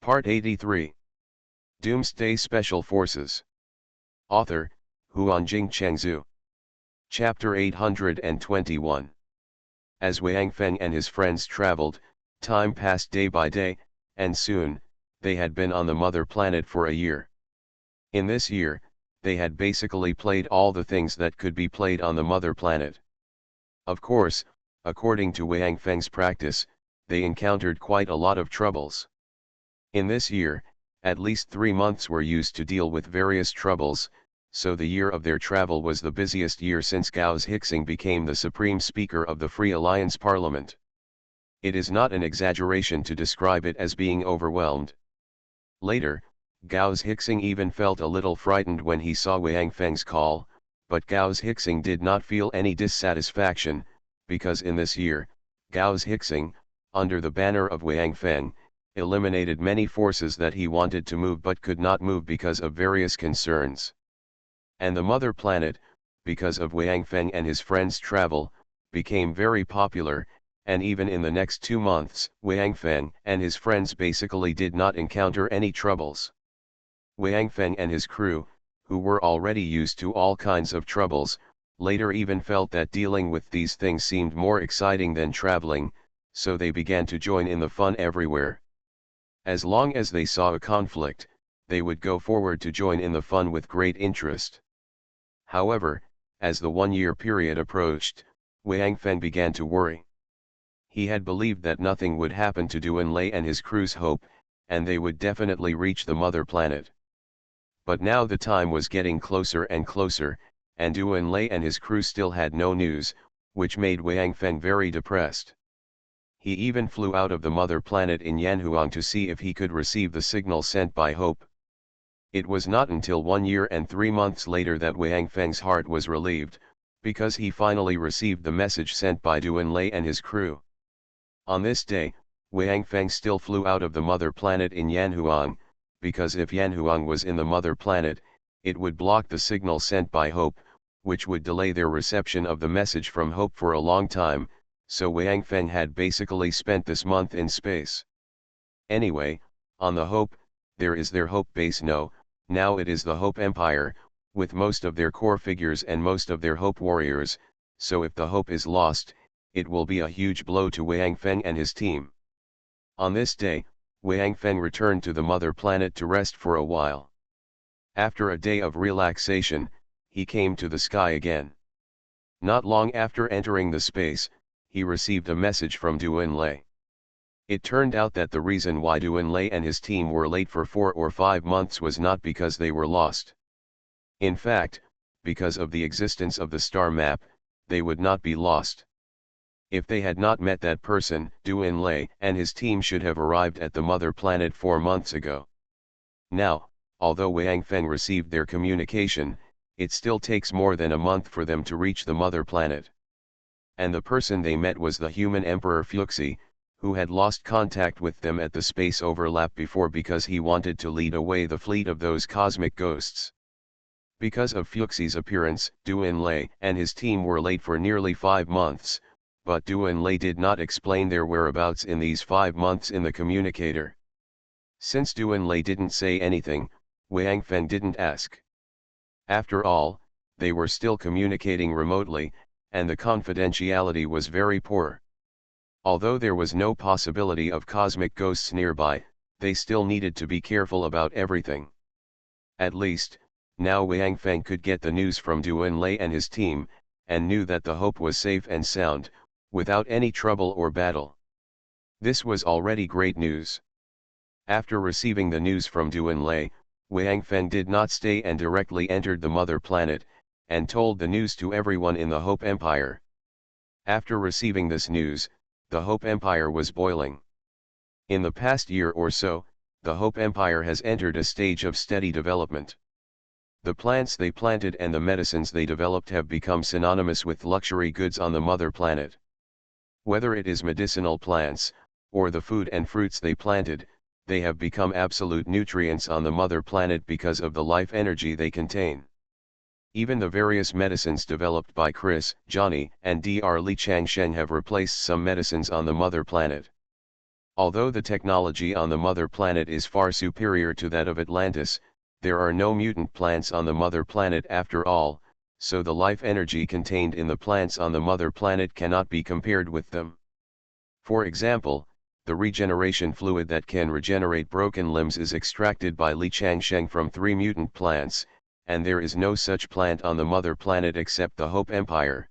Part 83. Doomsday Special Forces. Author, Huanjing Chengzhu. Chapter 821. As Wang Feng and his friends traveled, time passed day by day, and soon, they had been on the mother planet for a year. In this year, they had basically played all the things that could be played on the mother planet. Of course, according to Wang Feng's practice, they encountered quite a lot of troubles. In this year, at least 3 months were used to deal with various troubles, so the year of their travel was the busiest year since Gauss Hixing became the Supreme Speaker of the Free Alliance Parliament. It is not an exaggeration to describe it as being overwhelmed. Later, Gauss Hixing even felt a little frightened when he saw Wang Feng's call, but Gauss Hixing did not feel any dissatisfaction, because in this year, Gauss Hixing, under the banner of Wang Feng, eliminated many forces that he wanted to move but could not move because of various concerns. And the mother planet, because of Wang Feng and his friends' travel, became very popular, and even in the next 2 months, Wang Feng and his friends basically did not encounter any troubles. Wang Feng and his crew, who were already used to all kinds of troubles, later even felt that dealing with these things seemed more exciting than traveling, so they began to join in the fun everywhere. As long as they saw a conflict, they would go forward to join in the fun with great interest. However, as the 1-year period approached, Wang Feng began to worry. He had believed that nothing would happen to Doomsday and his crew's hope, and they would definitely reach the mother planet. But now the time was getting closer and closer, and Doomsday and his crew still had no news, which made Wang Feng very depressed. He even flew out of the mother planet in Yanhuang to see if he could receive the signal sent by Hope. It was not until 1 year and 3 months later that Wang Feng's heart was relieved, because he finally received the message sent by Doomsday and his crew. On this day, Wang Feng still flew out of the mother planet in Yanhuang, because if Yanhuang was in the mother planet, it would block the signal sent by Hope, which would delay their reception of the message from Hope for a long time. So Wang Feng had basically spent this month in space. Anyway, on the Hope, there is their Hope base now it is the Hope Empire, with most of their core figures and most of their Hope warriors, so if the Hope is lost, it will be a huge blow to Wang Feng and his team. On this day, Wang Feng returned to the mother planet to rest for a while. After a day of relaxation, he came to the sky again. Not long after entering the space, he received a message from Doomsday. It turned out that the reason why Doomsday and his team were late for 4 or 5 months was not because they were lost. In fact, because of the existence of the star map, they would not be lost. If they had not met that person, Doomsday and his team should have arrived at the mother planet 4 months ago. Now, although Wang Feng received their communication, it still takes more than a month for them to reach the mother planet. And the person they met was the human Emperor Fuxi, who had lost contact with them at the space overlap before because he wanted to lead away the fleet of those cosmic ghosts. Because of Fuxi's appearance, Doomsday and his team were late for nearly 5 months, but Doomsday did not explain their whereabouts in these 5 months in the communicator. Since Doomsday didn't say anything, Wang Feng didn't ask. After all, they were still communicating remotely, and the confidentiality was very poor. Although there was no possibility of cosmic ghosts nearby, they still needed to be careful about everything. At least, now Wang Feng could get the news from Doomsday and his team, and knew that the Hope was safe and sound, without any trouble or battle. This was already great news. After receiving the news from Doomsday, Wang Feng did not stay and directly entered the mother planet, and told the news to everyone in the Hope Empire. After receiving this news, the Hope Empire was boiling. In the past year or so, the Hope Empire has entered a stage of steady development. The plants they planted and the medicines they developed have become synonymous with luxury goods on the mother planet. Whether it is medicinal plants, or the food and fruits they planted, they have become absolute nutrients on the mother planet because of the life energy they contain. Even the various medicines developed by Chris, Johnny, and Dr. Li Changsheng have replaced some medicines on the mother planet. Although the technology on the mother planet is far superior to that of Atlantis, there are no mutant plants on the mother planet after all, so the life energy contained in the plants on the mother planet cannot be compared with them. For example, the regeneration fluid that can regenerate broken limbs is extracted by Li Changsheng from 3 mutant plants, and there is no such plant on the mother planet except the Hope Empire.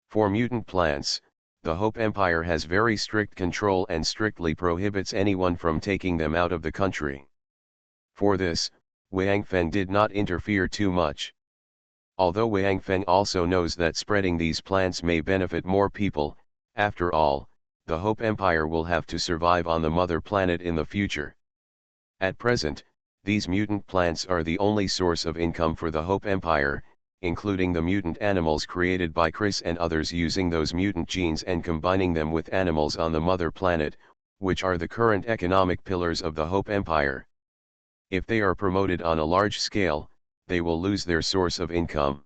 For mutant plants, the Hope Empire has very strict control and strictly prohibits anyone from taking them out of the country. For this, Wang Feng did not interfere too much. Although Wang Feng also knows that spreading these plants may benefit more people, after all, the Hope Empire will have to survive on the mother planet in the future. At present, these mutant plants are the only source of income for the Hope Empire, including the mutant animals created by Chris and others using those mutant genes and combining them with animals on the mother planet, which are the current economic pillars of the Hope Empire. If they are promoted on a large scale, they will lose their source of income.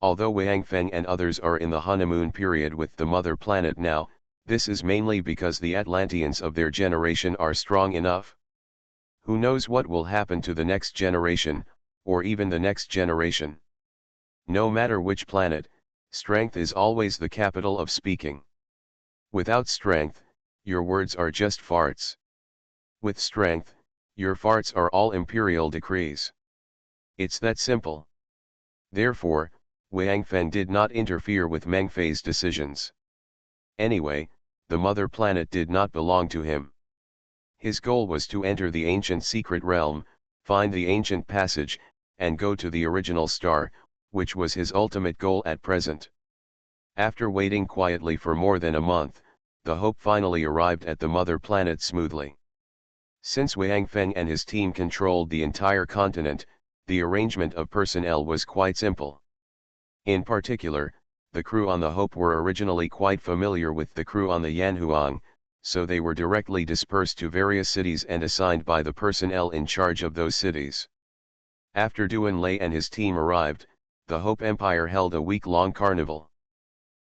Although Wang Feng and others are in the honeymoon period with the mother planet now, this is mainly because the Atlanteans of their generation are strong enough. Who knows what will happen to the next generation, or even the next generation? No matter which planet, strength is always the capital of speaking. Without strength, your words are just farts. With strength, your farts are all imperial decrees. It's that simple. Therefore, Wang Feng did not interfere with Meng Fei's decisions. Anyway, the mother planet did not belong to him. His goal was to enter the ancient secret realm, find the ancient passage, and go to the original star, which was his ultimate goal at present. After waiting quietly for more than a month, the Hope finally arrived at the mother planet smoothly. Since Wang Feng and his team controlled the entire continent, the arrangement of personnel was quite simple. In particular, the crew on the Hope were originally quite familiar with the crew on the Yanhuang, so they were directly dispersed to various cities and assigned by the personnel in charge of those cities. After Duan Lei and his team arrived, the Hope Empire held a week-long carnival.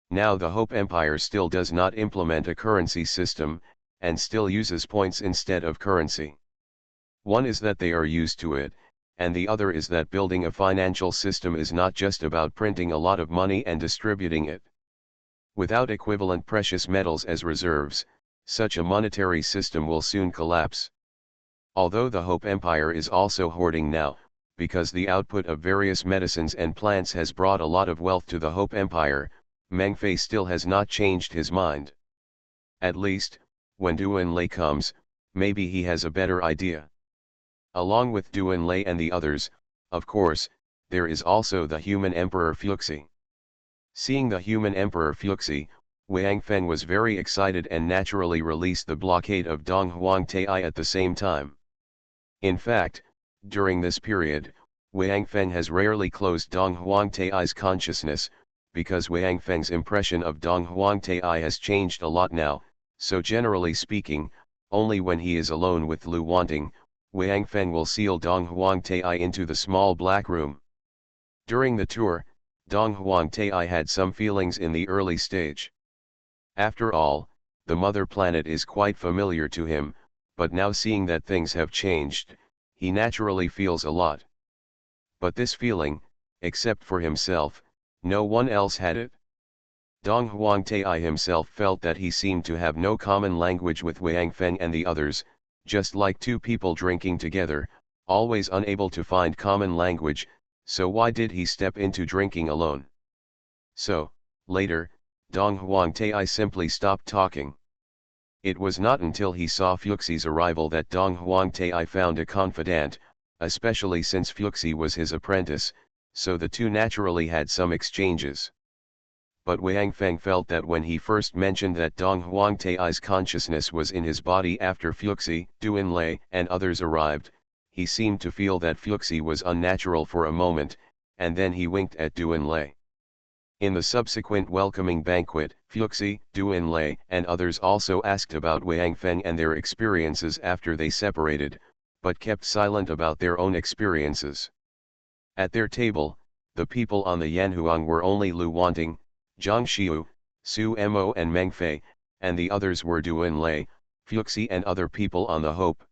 Now the Hope Empire still does not implement a currency system, and still uses points instead of currency. One is that they are used to it, and the other is that building a financial system is not just about printing a lot of money and distributing it. Without equivalent precious metals as reserves, such a monetary system will soon collapse. Although the Hope Empire is also hoarding now, because the output of various medicines and plants has brought a lot of wealth to the Hope Empire, Meng Fei still has not changed his mind. At least, when Duan Lei comes, maybe he has a better idea. Along with Duan Lei and the others, of course, there is also the human Emperor Fuxi. Seeing the human Emperor Fuxi, Wang Feng was very excited and naturally released the blockade of Dong Huang Tai at the same time. In fact, during this period, Wang Feng has rarely closed Dong Huang Tai's consciousness, because Wang Feng's impression of Dong Huang Tai has changed a lot now, so generally speaking, only when he is alone with Lu Wanting, Wang Feng will seal Dong Huang Tai into the small black room. During the tour, Dong Huang Tai had some feelings in the early stage. After all, the mother planet is quite familiar to him, but now seeing that things have changed, he naturally feels a lot. But this feeling, except for himself, no one else had it. Dong Huang Tai himself felt that he seemed to have no common language with Wang Feng and the others, just like two people drinking together, always unable to find common language, so why did he step into drinking alone? So, later, Dong Huang Tai simply stopped talking. It was not until he saw Fuxi's arrival that Dong Huang Tai found a confidant, especially since Fuxi was his apprentice, so the two naturally had some exchanges. But Wang Feng felt that when he first mentioned that Dong Huang Tai's consciousness was in his body after Fuxi, Duan Lei, and others arrived, he seemed to feel that Fuxi was unnatural for a moment, and then he winked at Duan Lei. In the subsequent welcoming banquet, Fuxi, Duan Lei, and others also asked about Wang Feng and their experiences after they separated, but kept silent about their own experiences. At their table, the people on the Yanhuang were only Lu Wanting, Zhang Xiu, Su Mo and Meng Fei, and the others were Duan Lei, Fuchsie and other people on the Hope.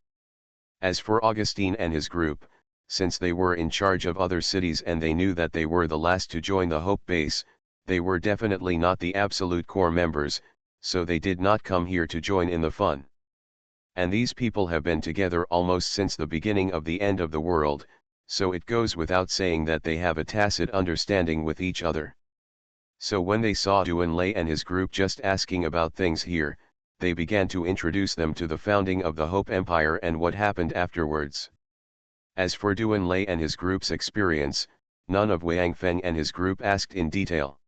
As for Augustine and his group, since they were in charge of other cities and they knew that they were the last to join the Hope base, they were definitely not the absolute core members, so they did not come here to join in the fun. And these people have been together almost since the beginning of the end of the world, so it goes without saying that they have a tacit understanding with each other. So when they saw Doomsday and his group just asking about things here, they began to introduce them to the founding of the Hope Empire and what happened afterwards. As for Doomsday and his group's experience, none of Wang Feng and his group asked in detail.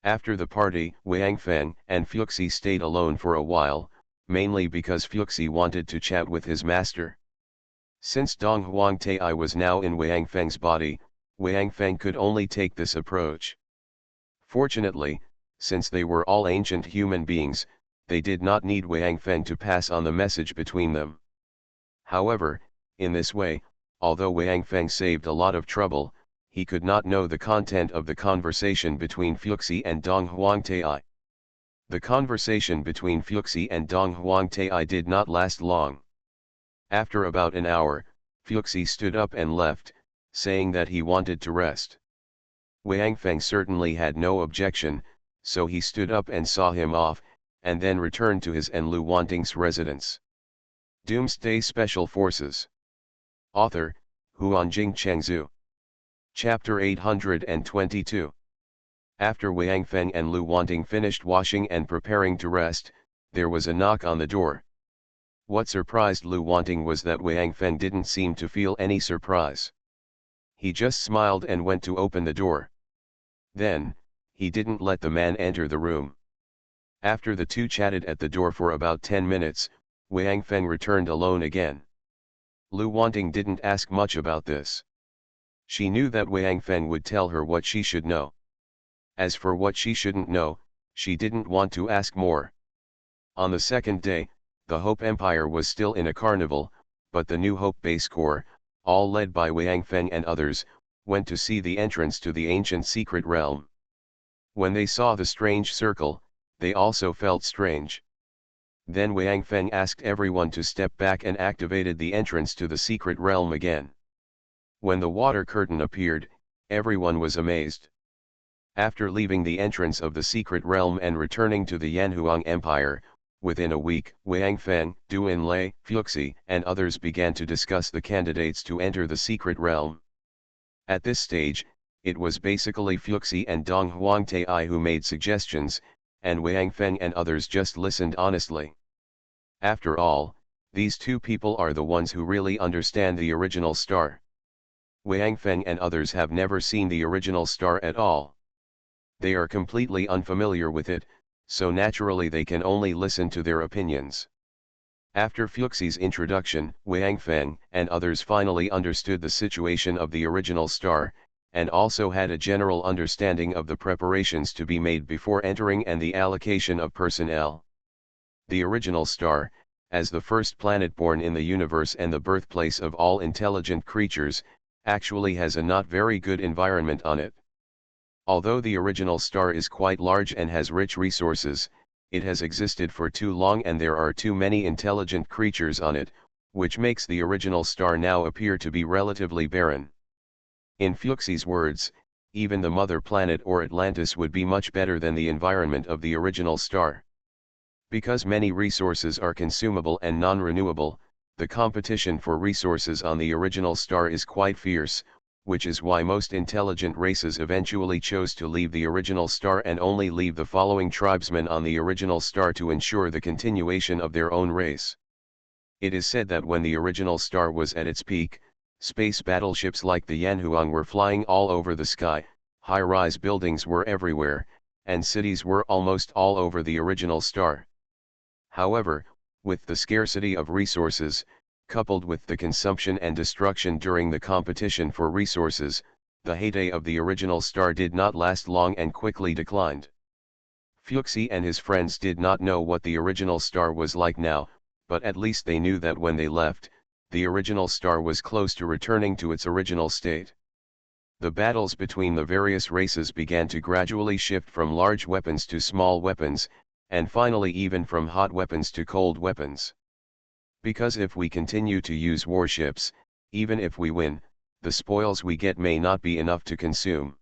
After the party, Wang Feng and Fuchsie stayed alone for a while, mainly because Fuchsie wanted to chat with his master. Since Dong Huangtai was now in Wang Feng's body, Wang Feng could only take this approach. Fortunately, since they were all ancient human beings, they did not need Wang Feng to pass on the message between them. However, in this way, although Wang Feng saved a lot of trouble, he could not know the content of the conversation between Fuchsie and Dong Huangtai. The conversation between Fuchsie and Dong Huangtai did not last long. After about an hour, Fuchsie stood up and left, saying that he wanted to rest. Wang Feng certainly had no objection, so he stood up and saw him off, and then returned to his and Lu Wanting's residence. Doomsday Special Forces. Author, Huanjing Chengzhu. Chapter 822. After Wang Feng and Lu Wanting finished washing and preparing to rest, there was a knock on the door. What surprised Lu Wanting was that Wang Feng didn't seem to feel any surprise. He just smiled and went to open the door. Then, he didn't let the man enter the room. After the two chatted at the door for about 10 minutes, Wang Feng returned alone again. Lu Wanting didn't ask much about this. She knew that Wang Feng would tell her what she should know. As for what she shouldn't know, she didn't want to ask more. On the second day, the Hope Empire was still in a carnival, but the new Hope Base Corps, all led by Wang Feng and others, went to see the entrance to the ancient secret realm. When they saw the strange circle, they also felt strange. Then Wang Feng asked everyone to step back and activated the entrance to the secret realm again. When the water curtain appeared, everyone was amazed. After leaving the entrance of the secret realm and returning to the Yanhuang Empire, within a week, Wang Feng, Doomsday, Fuchsie, and others began to discuss the candidates to enter the secret realm. At this stage, it was basically Fuchsie and Dong Huangtai who made suggestions, and Wang Feng and others just listened honestly. After all, these two people are the ones who really understand the original star. Wang Feng and others have never seen the original star at all. They are completely unfamiliar with it, so naturally they can only listen to their opinions. After Fuxie's introduction, Wang Feng and others finally understood the situation of the original star, and also had a general understanding of the preparations to be made before entering and the allocation of personnel. The original star, as the first planet born in the universe and the birthplace of all intelligent creatures, actually has a not very good environment on it. Although the original star is quite large and has rich resources, it has existed for too long and there are too many intelligent creatures on it, which makes the original star now appear to be relatively barren. In Fuxie's words, even the mother planet or Atlantis would be much better than the environment of the original star. Because many resources are consumable and non-renewable, the competition for resources on the original star is quite fierce, which is why most intelligent races eventually chose to leave the original star and only leave the following tribesmen on the original star to ensure the continuation of their own race. It is said that when the original star was at its peak, space battleships like the Yanhuang were flying all over the sky, high-rise buildings were everywhere, and cities were almost all over the original star. However, with the scarcity of resources, coupled with the consumption and destruction during the competition for resources, the heyday of the original star did not last long and quickly declined. Fuxie and his friends did not know what the original star was like now, but at least they knew that when they left, the original star was close to returning to its original state. The battles between the various races began to gradually shift from large weapons to small weapons, and finally even from hot weapons to cold weapons. Because if we continue to use warships, even if we win, the spoils we get may not be enough to consume.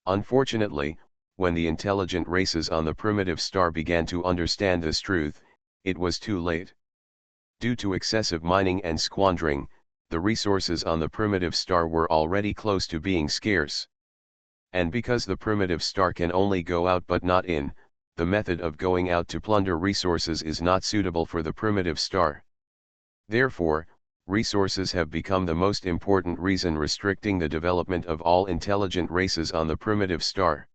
Unfortunately, when the intelligent races on the primitive star began to understand this truth, it was too late. Due to excessive mining and squandering, the resources on the primitive star were already close to being scarce. And because the primitive star can only go out but not in, the method of going out to plunder resources is not suitable for the primitive star. Therefore, resources have become the most important reason restricting the development of all intelligent races on the primitive star.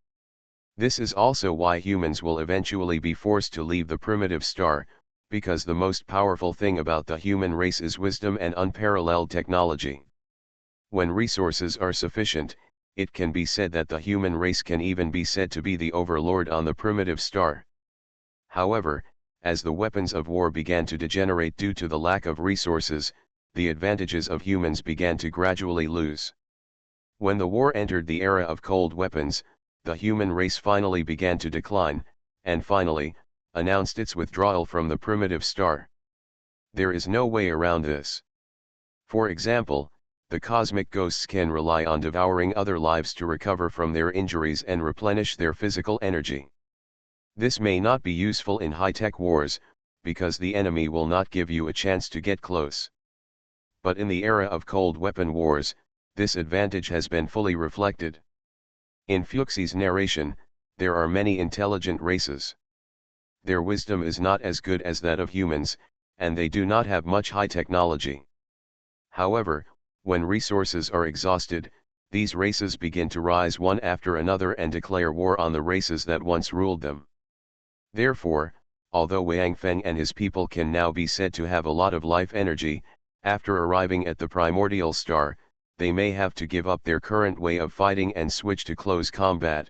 This is also why humans will eventually be forced to leave the primitive star, because the most powerful thing about the human race is wisdom and unparalleled technology. When resources are sufficient, it can be said that the human race can even be said to be the overlord on the primitive star. However, as the weapons of war began to degenerate due to the lack of resources, the advantages of humans began to gradually lose. When the war entered the era of cold weapons, the human race finally began to decline, and finally, announced its withdrawal from the primitive star. There is no way around this. For example, the cosmic ghosts can rely on devouring other lives to recover from their injuries and replenish their physical energy. This may not be useful in high-tech wars, because the enemy will not give you a chance to get close. But in the era of cold weapon wars, this advantage has been fully reflected. In Fuchsie's narration, there are many intelligent races. Their wisdom is not as good as that of humans, and they do not have much high technology. However, when resources are exhausted, these races begin to rise one after another and declare war on the races that once ruled them. Therefore, although Wang Feng and his people can now be said to have a lot of life energy, after arriving at the primordial star, they may have to give up their current way of fighting and switch to close combat.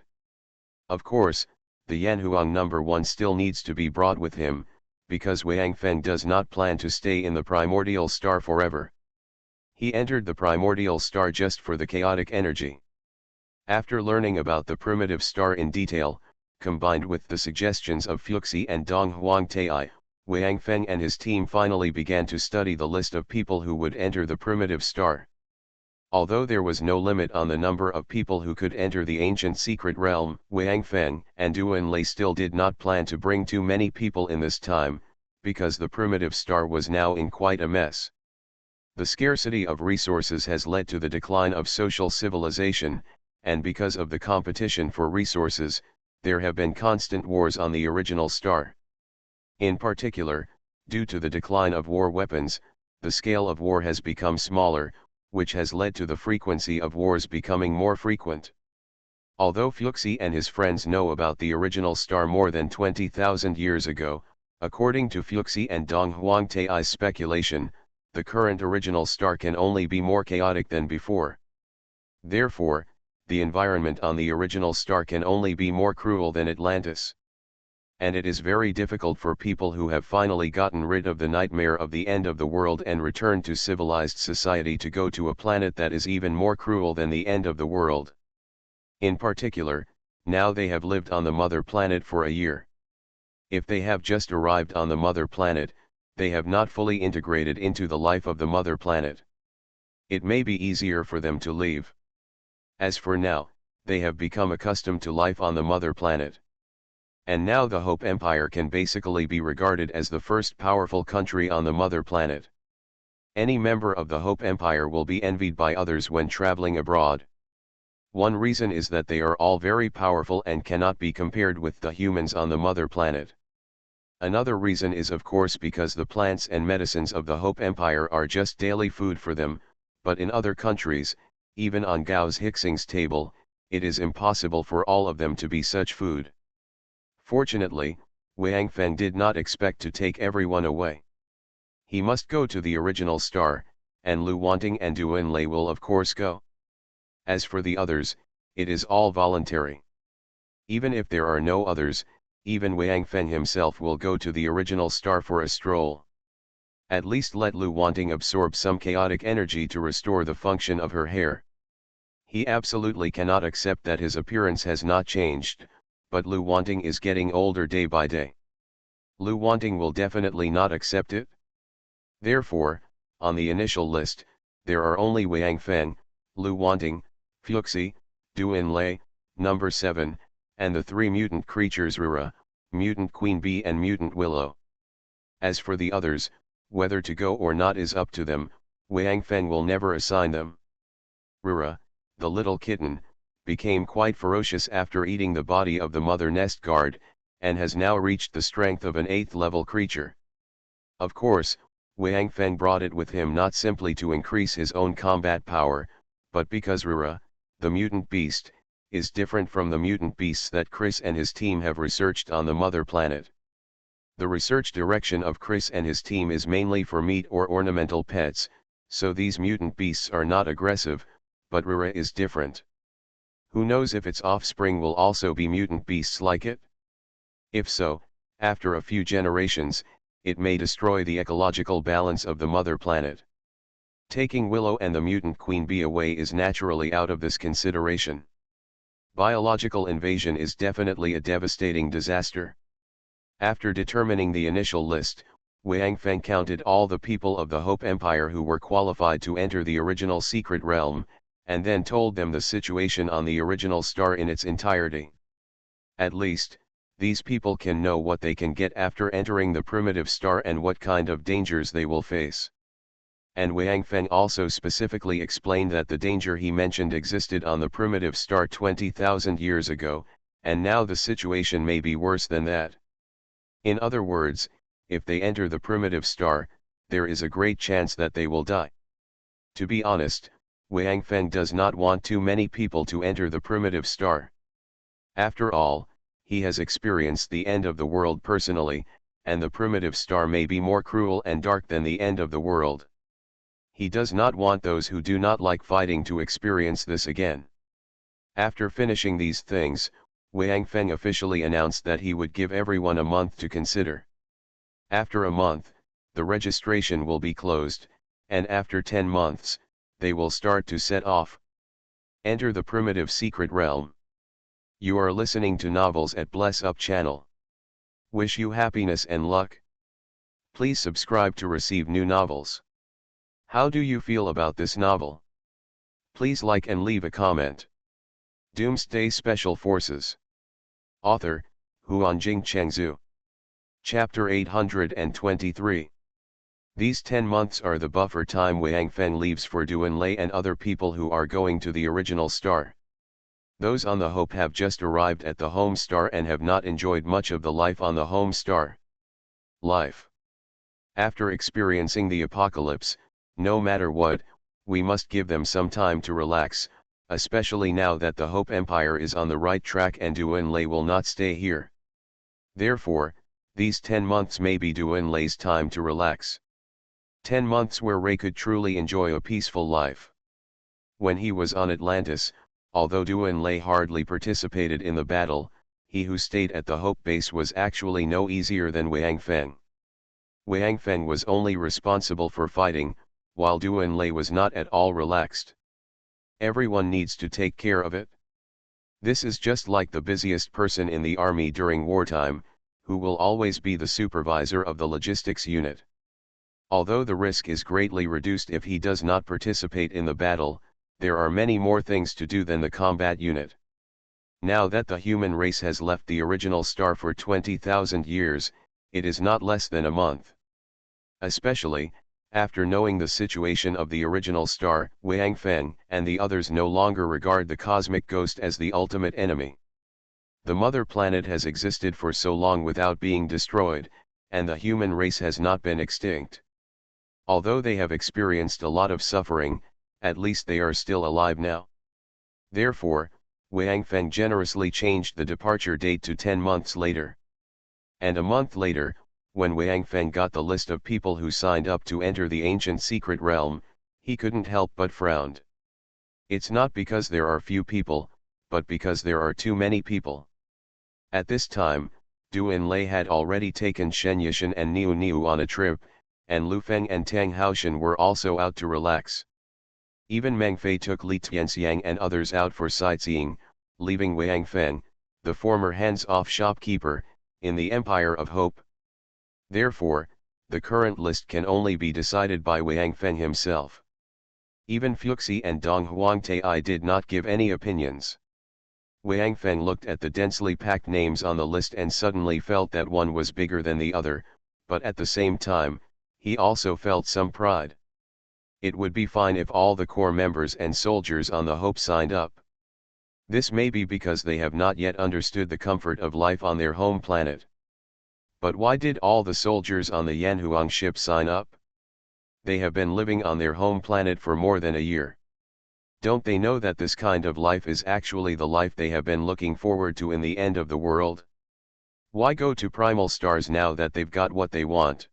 Of course, the Yanhuang number 1 still needs to be brought with him, because Wang Feng does not plan to stay in the primordial star forever. He entered the primordial star just for the chaotic energy. After learning about the primitive star in detail, combined with the suggestions of Fuxi and Dong Huangtai, Wang Feng and his team finally began to study the list of people who would enter the primitive star. Although there was no limit on the number of people who could enter the ancient secret realm, Wang Feng and Duan Lei still did not plan to bring too many people in this time, because the primitive star was now in quite a mess. The scarcity of resources has led to the decline of social civilization, and because of the competition for resources, there have been constant wars on the original star. In particular, due to the decline of war weapons, the scale of war has become smaller, which has led to the frequency of wars becoming more frequent. Although Fuxi and his friends know about the original star more than 20,000 years ago, according to Fuxi and Dong Huangtai's speculation, the current original star can only be more chaotic than before. Therefore, the environment on the original star can only be more cruel than Atlantis. And it is very difficult for people who have finally gotten rid of the nightmare of the end of the world and returned to civilized society to go to a planet that is even more cruel than the end of the world. In particular, now they have lived on the mother planet for a year. If they have just arrived on the mother planet, they have not fully integrated into the life of the mother planet. It may be easier for them to leave. As for now, they have become accustomed to life on the mother planet. And now the Hope Empire can basically be regarded as the first powerful country on the mother planet. Any member of the Hope Empire will be envied by others when traveling abroad. One reason is that they are all very powerful and cannot be compared with the humans on the mother planet. Another reason is of course because the plants and medicines of the Hope Empire are just daily food for them, but in other countries, even on Gao's Hixing's table, it is impossible for all of them to be such food. Fortunately, Wang Feng did not expect to take everyone away. He must go to the original star, and Lu Wanting and Duan Lei will of course go. As for the others, it is all voluntary. Even if there are no others, even Wang Feng himself will go to the original star for a stroll. At least let Lu Wanting absorb some chaotic energy to restore the function of her hair. He absolutely cannot accept that his appearance has not changed, but Lu Wanting is getting older day by day. Lu Wanting will definitely not accept it. Therefore, on the initial list, there are only Wang Feng, Lu Wanting, Fuxi, Du Enlai, number 7, and the 3 mutant creatures Rura, Mutant Queen Bee and Mutant Willow. As for the others, whether to go or not is up to them, Wang Feng will never assign them. Rura, the little kitten, became quite ferocious after eating the body of the mother nest guard, and has now reached the strength of an 8th level creature. Of course, Wang Feng brought it with him not simply to increase his own combat power, but because Rura, the mutant beast, is different from the mutant beasts that Chris and his team have researched on the mother planet. The research direction of Chris and his team is mainly for meat or ornamental pets, so these mutant beasts are not aggressive, but Rura is different. Who knows if its offspring will also be mutant beasts like it? If so, after a few generations, it may destroy the ecological balance of the mother planet. Taking Willow and the mutant queen bee away is naturally out of this consideration. Biological invasion is definitely a devastating disaster. After determining the initial list, Wang Feng counted all the people of the Hope Empire who were qualified to enter the original secret realm, and then told them the situation on the original star in its entirety. At least, these people can know what they can get after entering the primitive star and what kind of dangers they will face. And Wang Feng also specifically explained that the danger he mentioned existed on the primitive star 20,000 years ago, and now the situation may be worse than that. In other words, if they enter the primitive star, there is a great chance that they will die. To be honest, Wang Feng does not want too many people to enter the primitive star. After all, he has experienced the end of the world personally, and the primitive star may be more cruel and dark than the end of the world. He does not want those who do not like fighting to experience this again. After finishing these things, Wang Feng officially announced that he would give everyone a month to consider. After a month, the registration will be closed, and after 10 months, they will start to set off. Enter the primitive secret realm. You are listening to Novels at Bless Up channel. Wish you happiness and luck. Please subscribe to receive new novels. How do you feel about this novel? Please like and leave a comment. Doomsday Special Forces. Author, Huanjing Chengzhu. Chapter 823. These 10 months are the buffer time Wang Feng leaves for Duanlei and other people who are going to the original star. Those on the Hope have just arrived at the home star and have not enjoyed much of the life on the home star. Life. After experiencing the apocalypse, no matter what, we must give them some time to relax, especially now that the Hope Empire is on the right track and Duanlei will not stay here. Therefore, these 10 months may be Duanlei's time to relax. 10 months where Ray could truly enjoy a peaceful life. When he was on Atlantis, although Duanlei hardly participated in the battle, he who stayed at the Hope base was actually no easier than Wang Feng. Wang Feng was only responsible for fighting, while Duanlei was not at all relaxed. Everyone needs to take care of it. This is just like the busiest person in the army during wartime, who will always be the supervisor of the logistics unit. Although the risk is greatly reduced if he does not participate in the battle, there are many more things to do than the combat unit. Now that the human race has left the original star for 20,000 years, it is not less than a month. Especially, after knowing the situation of the original star, Wang Feng and the others no longer regard the cosmic ghost as the ultimate enemy. The mother planet has existed for so long without being destroyed, and the human race has not been extinct. Although they have experienced a lot of suffering, at least they are still alive now. Therefore, Wang Feng generously changed the departure date to 10 months later. And a month later, when Wang Feng got the list of people who signed up to enter the ancient secret realm, he couldn't help but frown. It's not because there are few people, but because there are too many people. At this time, Du Enlai had already taken Shen Yishan and Niu Niu on a trip, and Lu Feng and Tang Haoshan were also out to relax. Even Meng Fei took Li Tianxiang and others out for sightseeing, leaving Wang Feng, the former hands-off shopkeeper, in the Empire of Hope. Therefore, the current list can only be decided by Wang Feng himself. Even Fuxi and Dong Huangtai did not give any opinions. Wang Feng looked at the densely packed names on the list and suddenly felt that one was bigger than the other, but at the same time, he also felt some pride. It would be fine if all the core members and soldiers on the Hope signed up. This may be because they have not yet understood the comfort of life on their home planet. But why did all the soldiers on the Yanhuang ship sign up? They have been living on their home planet for more than a year. Don't they know that this kind of life is actually the life they have been looking forward to in the end of the world? Why go to primal stars now that they've got what they want?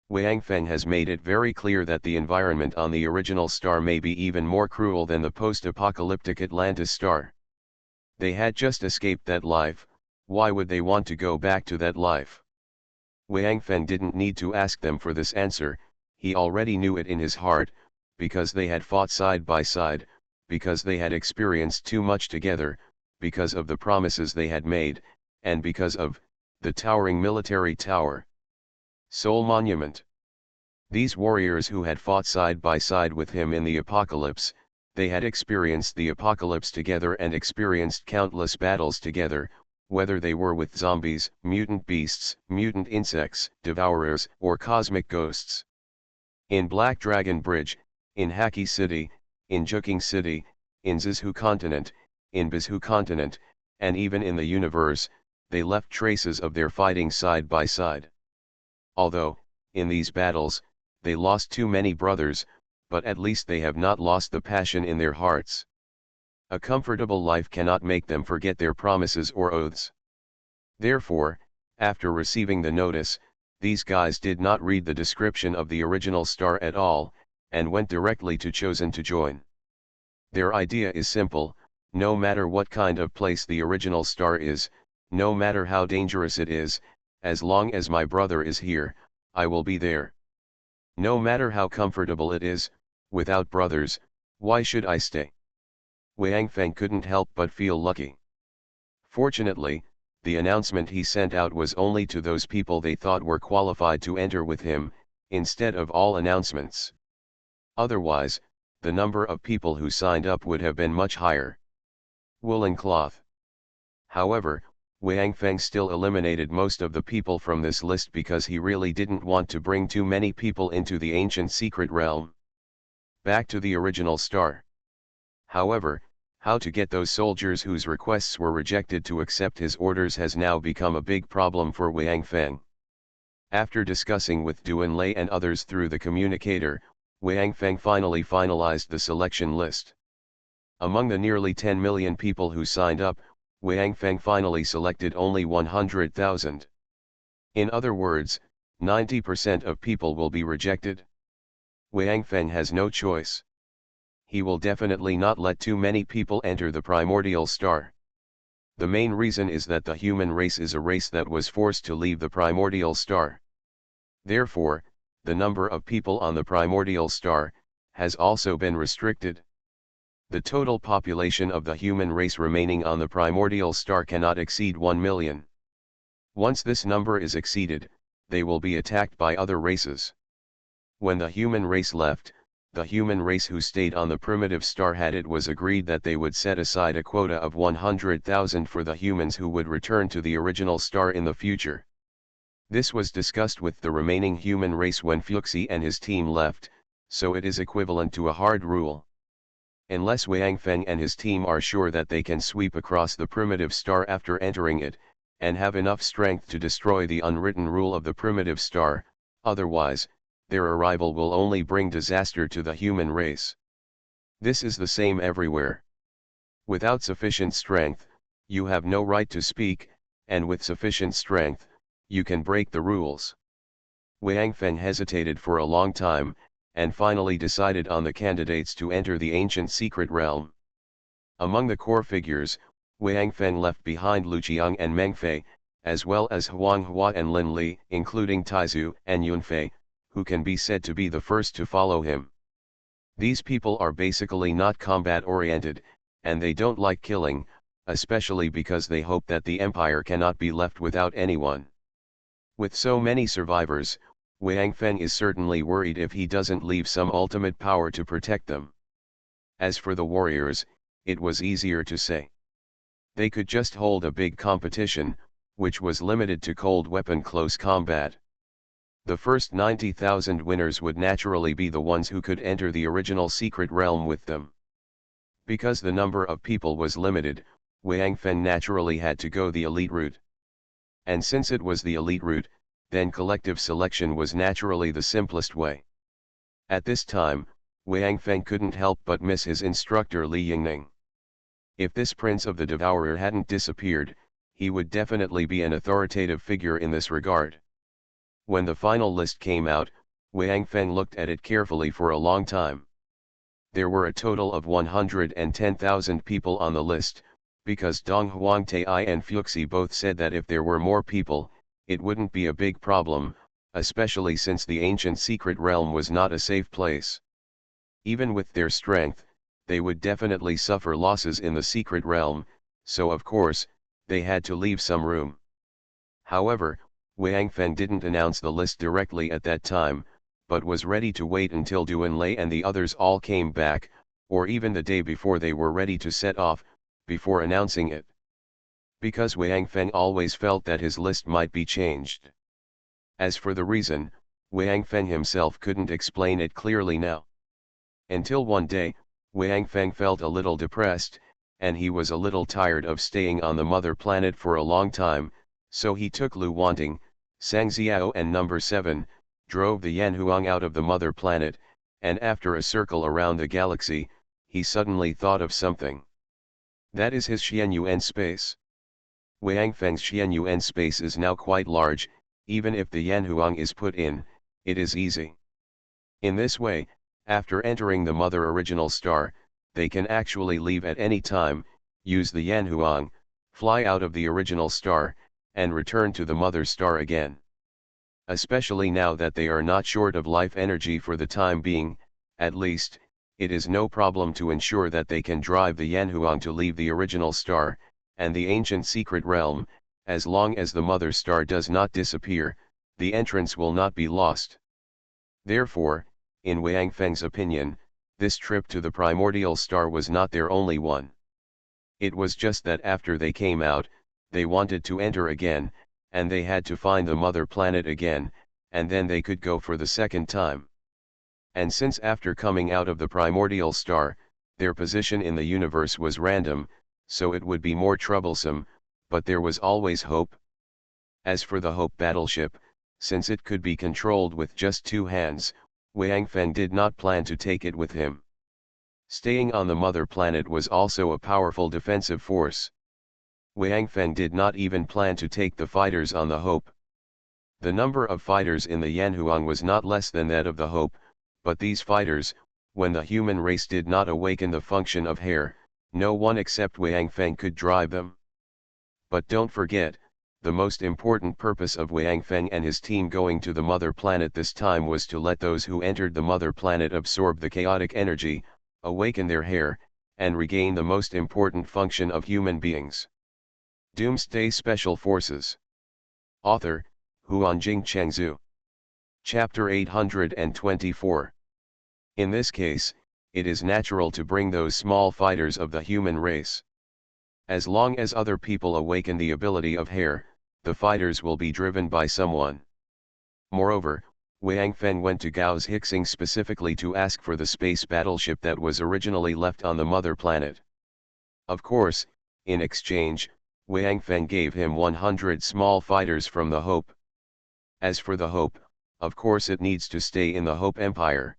Wang Feng has made it very clear that the environment on the original star may be even more cruel than the post-apocalyptic Atlantis star. They had just escaped that life, why would they want to go back to that life? Wang Feng didn't need to ask them for this answer, he already knew it in his heart, because they had fought side by side, because they had experienced too much together, because of the promises they had made, and because of the towering military tower. Soul Monument. These warriors who had fought side by side with him in the apocalypse, they had experienced the apocalypse together and experienced countless battles together, whether they were with zombies, mutant beasts, mutant insects, devourers, or cosmic ghosts. In Black Dragon Bridge, in Haki City, in Juking City, in Zizhu Continent, in Bizhu Continent, and even in the universe, they left traces of their fighting side by side. Although, in these battles, they lost too many brothers, but at least they have not lost the passion in their hearts. A comfortable life cannot make them forget their promises or oaths. Therefore, after receiving the notice, these guys did not read the description of the original star at all, and went directly to Chosen to join. Their idea is simple: no matter what kind of place the original star is, no matter how dangerous it is, as long as my brother is here, I will be there. No matter how comfortable it is, without brothers, why should I stay? Wang Feng couldn't help but feel lucky. Fortunately, the announcement he sent out was only to those people they thought were qualified to enter with him, instead of all announcements. Otherwise, the number of people who signed up would have been much higher. Woolen cloth. However, Wang Feng still eliminated most of the people from this list because he really didn't want to bring too many people into the ancient secret realm. Back to the original star. However, how to get those soldiers whose requests were rejected to accept his orders has now become a big problem for Wang Feng. After discussing with Duan Lei and others through the communicator, Wang Feng finally finalized the selection list. Among the nearly 10 million people who signed up, Wang Feng finally selected only 100,000. In other words, 90% of people will be rejected. Wang Feng has no choice. He will definitely not let too many people enter the primordial star. The main reason is that the human race is a race that was forced to leave the primordial star. Therefore, the number of people on the primordial star has also been restricted. The total population of the human race remaining on the primordial star cannot exceed 1 million. Once this number is exceeded, they will be attacked by other races. When the human race left, the human race who stayed on the primitive star it was agreed that they would set aside a quota of 100,000 for the humans who would return to the original star in the future. This was discussed with the remaining human race when Fuxi and his team left, so it is equivalent to a hard rule. Unless Wang Feng and his team are sure that they can sweep across the primitive star after entering it, and have enough strength to destroy the unwritten rule of the primitive star, otherwise, their arrival will only bring disaster to the human race. This is the same everywhere. Without sufficient strength, you have no right to speak, and with sufficient strength, you can break the rules. Wang Feng hesitated for a long time, and finally decided on the candidates to enter the ancient secret realm. Among the core figures, Wang Feng left behind Lu Qiang and Meng Fei, as well as Huang Hua and Lin Li, including Taizu and Yunfei, who can be said to be the first to follow him. These people are basically not combat-oriented, and they don't like killing, especially because they hope that the empire cannot be left without anyone. With so many survivors, Wang Feng is certainly worried if he doesn't leave some ultimate power to protect them. As for the warriors, it was easier to say. They could just hold a big competition, which was limited to cold weapon close combat. The first 90,000 winners would naturally be the ones who could enter the original secret realm with them. Because the number of people was limited, Wang Feng naturally had to go the elite route. And since it was the elite route, then collective selection was naturally the simplest way. At this time, Wang Feng couldn't help but miss his instructor Li Yingning. If this Prince of the Devourer hadn't disappeared, he would definitely be an authoritative figure in this regard. When the final list came out, Wang Feng looked at it carefully for a long time. There were a total of 110,000 people on the list, because Dong Huangtai and Fuxi both said that if there were more people, it wouldn't be a big problem, especially since the ancient secret realm was not a safe place. Even with their strength, they would definitely suffer losses in the secret realm, so of course, they had to leave some room. However, Wang Feng didn't announce the list directly at that time, but was ready to wait until Duan Lei and the others all came back, or even the day before they were ready to set off, before announcing it. Because Wang Feng always felt that his list might be changed. As for the reason, Wang Feng himself couldn't explain it clearly now. Until one day, Wang Feng felt a little depressed, and he was a little tired of staying on the mother planet for a long time, so he took Lu Wanting, Sang Xiao and number 7, drove the Yanhuang out of the mother planet, and after a circle around the galaxy, he suddenly thought of something. That is his Xianyuan space. Wang Feng's Xianyuan space is now quite large, even if the Yanhuang is put in, it is easy. In this way, after entering the mother original star, they can actually leave at any time, use the Yanhuang, fly out of the original star, and return to the mother star again. Especially now that they are not short of life energy for the time being, at least, it is no problem to ensure that they can drive the Yanhuang to leave the original star, and the ancient secret realm. As long as the mother star does not disappear, the entrance will not be lost. Therefore, in Wang Feng's opinion, this trip to the primordial star was not their only one. It was just that after they came out, they wanted to enter again, and they had to find the mother planet again, and then they could go for the second time. And since after coming out of the primordial star, their position in the universe was random, so it would be more troublesome, but there was always hope. As for the Hope battleship, since it could be controlled with just 2 hands, Wang Feng did not plan to take it with him. Staying on the mother planet was also a powerful defensive force. Wang Feng did not even plan to take the fighters on the Hope. The number of fighters in the Yanhuang was not less than that of the Hope, but these fighters, when the human race did not awaken the function of hair, no one except Wang Feng could drive them. But don't forget, the most important purpose of Wang Feng and his team going to the mother planet this time was to let those who entered the mother planet absorb the chaotic energy, awaken their hair, and regain the most important function of human beings. Doomsday Special Forces. Author, Huanjing Chengzhu. Chapter 824. In this case, it is natural to bring those small fighters of the human race. As long as other people awaken the ability of hair, the fighters will be driven by someone. Moreover, Wang Feng went to Gao's Hixing specifically to ask for the space battleship that was originally left on the mother planet. Of course, in exchange, Wang Feng gave him 100 small fighters from the Hope. As for the Hope, of course it needs to stay in the Hope Empire.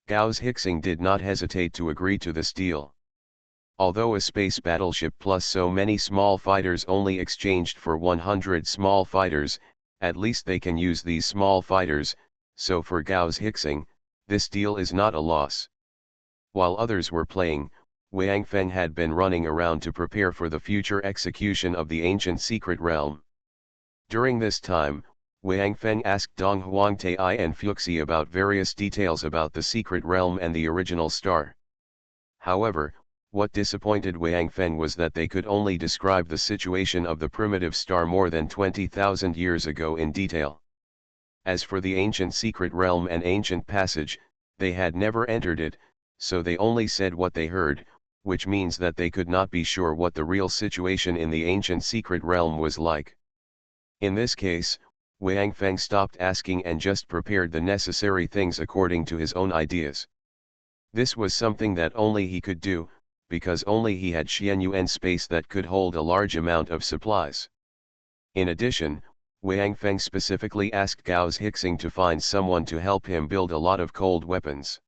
Gao's Hixing did not hesitate to agree to this deal. Although a space battleship plus so many small fighters only exchanged for 100 small fighters, at least they can use these small fighters, so for Gao's Hixing, this deal is not a loss. While others were playing, Wang Feng had been running around to prepare for the future execution of the ancient secret realm. During this time, Wang Feng asked Dong Huangtai and Fuxi about various details about the secret realm and the original star. However, What disappointed Wang Feng was that they could only describe the situation of the primitive star more than 20,000 years ago in detail. As for the ancient secret realm and ancient passage, they had never entered it, so they only said what they heard, which means that they could not be sure what the real situation in the ancient secret realm was like. In this case, Wang Feng stopped asking and just prepared the necessary things according to his own ideas. This was something that only he could do, because only he had Xianyuan space that could hold a large amount of supplies. In addition, Wang Feng specifically asked Gao's Hixing to find someone to help him build a lot of cold weapons.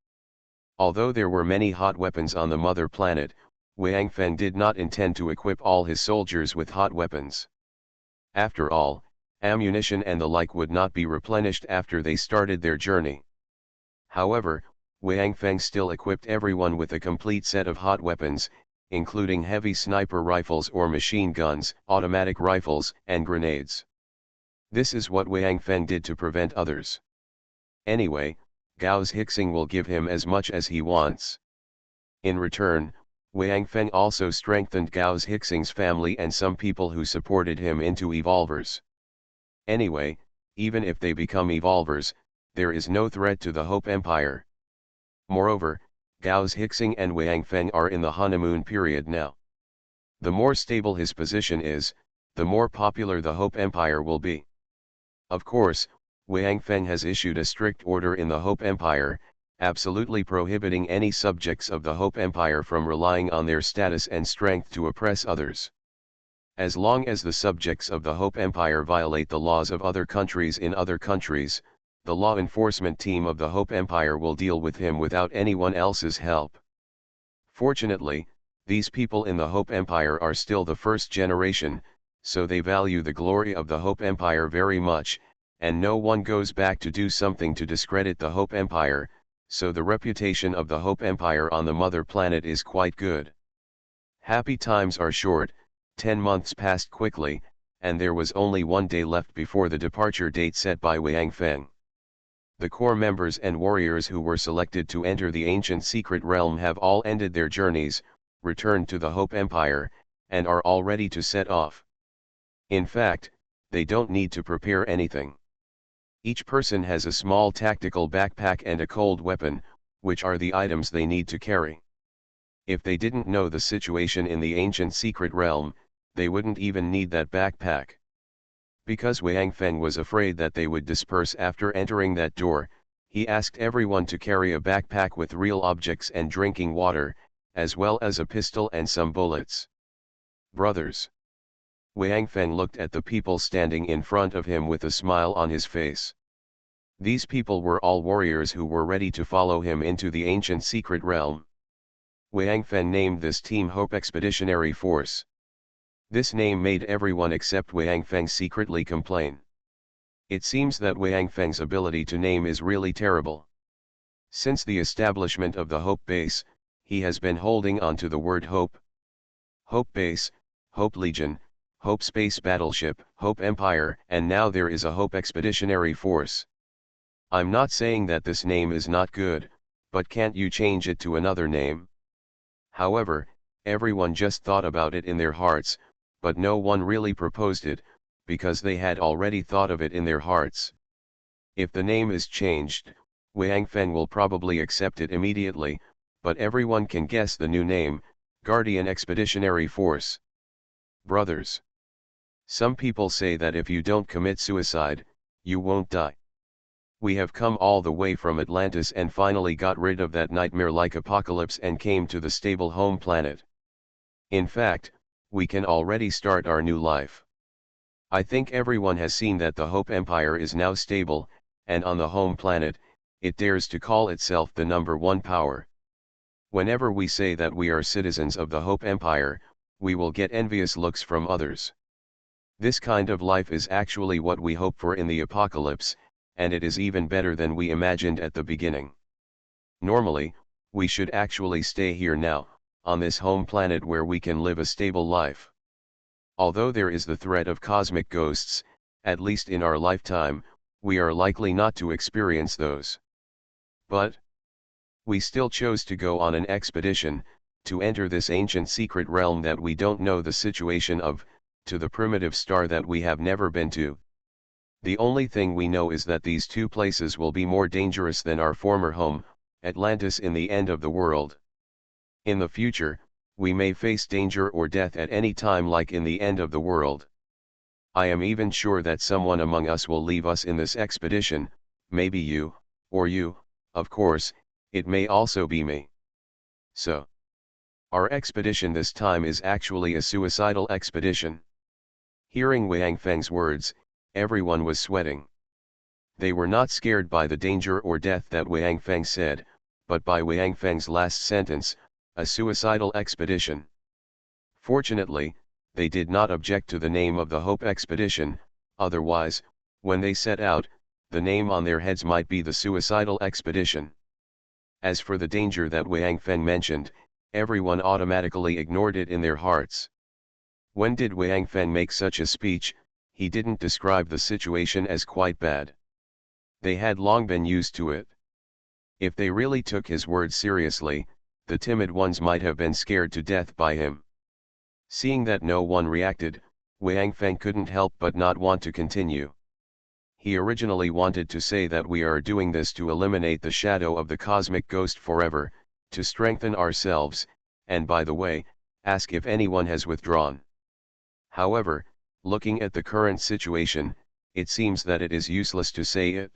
Although there were many hot weapons on the mother planet, Wang Feng did not intend to equip all his soldiers with hot weapons. After all, ammunition and the like would not be replenished after they started their journey. However, Wang Feng still equipped everyone with a complete set of hot weapons, including heavy sniper rifles or machine guns, automatic rifles, and grenades. This is what Wang Feng did to prevent others. Anyway, Gao's Hixing will give him as much as he wants. In return, Wang Feng also strengthened Gao's Hixing's family and some people who supported him into evolvers. Anyway, even if they become evolvers, there is no threat to the Hope Empire. Moreover, Gao's Hixing and Wang Feng are in the honeymoon period now. The more stable his position is, the more popular the Hope Empire will be. Of course, Wang Feng has issued a strict order in the Hope Empire, absolutely prohibiting any subjects of the Hope Empire from relying on their status and strength to oppress others. As long as the subjects of the Hope Empire violate the laws of other countries in other countries, the law enforcement team of the Hope Empire will deal with him without anyone else's help. Fortunately, these people in the Hope Empire are still the first generation, so they value the glory of the Hope Empire very much, and no one goes back to do something to discredit the Hope Empire, so the reputation of the Hope Empire on the mother planet is quite good. Happy times are short. 10 months passed quickly, and there was only 1 day left before the departure date set by Wang Feng. The core members and warriors who were selected to enter the ancient secret realm have all ended their journeys, returned to the Hope Empire, and are all ready to set off. In fact, they don't need to prepare anything. Each person has a small tactical backpack and a cold weapon, which are the items they need to carry. If they didn't know the situation in the ancient secret realm, they wouldn't even need that backpack. Because Wang Feng was afraid that they would disperse after entering that door, he asked everyone to carry a backpack with real objects and drinking water, as well as a pistol and some bullets. Brothers. Wang Feng looked at the people standing in front of him with a smile on his face. These people were all warriors who were ready to follow him into the ancient secret realm. Wang Feng named this team Hope Expeditionary Force. This name made everyone except Wang Feng secretly complain. It seems that Wang Feng's ability to name is really terrible. Since the establishment of the Hope Base, he has been holding on to the word Hope. Hope Base, Hope Legion, Hope Space Battleship, Hope Empire, and now there is a Hope Expeditionary Force. I'm not saying that this name is not good, but can't you change it to another name? However, everyone just thought about it in their hearts, but no one really proposed it, because they had already thought of it in their hearts. If the name is changed, Wang Feng will probably accept it immediately, but everyone can guess the new name, Guardian Expeditionary Force. Brothers. Some people say that if you don't commit suicide, you won't die. We have come all the way from Atlantis and finally got rid of that nightmare-like apocalypse and came to the stable home planet. In fact, we can already start our new life. I think everyone has seen that the Hope Empire is now stable, and on the home planet, it dares to call itself the #1 power. Whenever we say that we are citizens of the Hope Empire, we will get envious looks from others. This kind of life is actually what we hope for in the apocalypse, and it is even better than we imagined at the beginning. Normally, we should actually stay here now, on this home planet where we can live a stable life. Although there is the threat of cosmic ghosts, at least in our lifetime, we are likely not to experience those. But we still chose to go on an expedition, to enter this ancient secret realm that we don't know the situation of, to the primitive star that we have never been to. The only thing we know is that these two places will be more dangerous than our former home, Atlantis, in the end of the world. In the future, we may face danger or death at any time, like in the end of the world. I am even sure that someone among us will leave us in this expedition, maybe you, or you, of course, it may also be me. So, our expedition this time is actually a suicidal expedition. Hearing Wang Feng's words, everyone was sweating. They were not scared by the danger or death that Wang Feng said, but by Wang Feng's last sentence, a suicidal expedition. Fortunately, they did not object to the name of the Hope Expedition, otherwise, when they set out, the name on their heads might be the Suicidal Expedition. As for the danger that Wang Feng mentioned, everyone automatically ignored it in their hearts. When did Wang Feng make such a speech? He didn't describe the situation as quite bad. They had long been used to it. If they really took his words seriously, the timid ones might have been scared to death by him. Seeing that no one reacted, Wang Feng couldn't help but not want to continue. He originally wanted to say that we are doing this to eliminate the shadow of the cosmic ghost forever, to strengthen ourselves, and by the way, ask if anyone has withdrawn. However, looking at the current situation, it seems that it is useless to say it.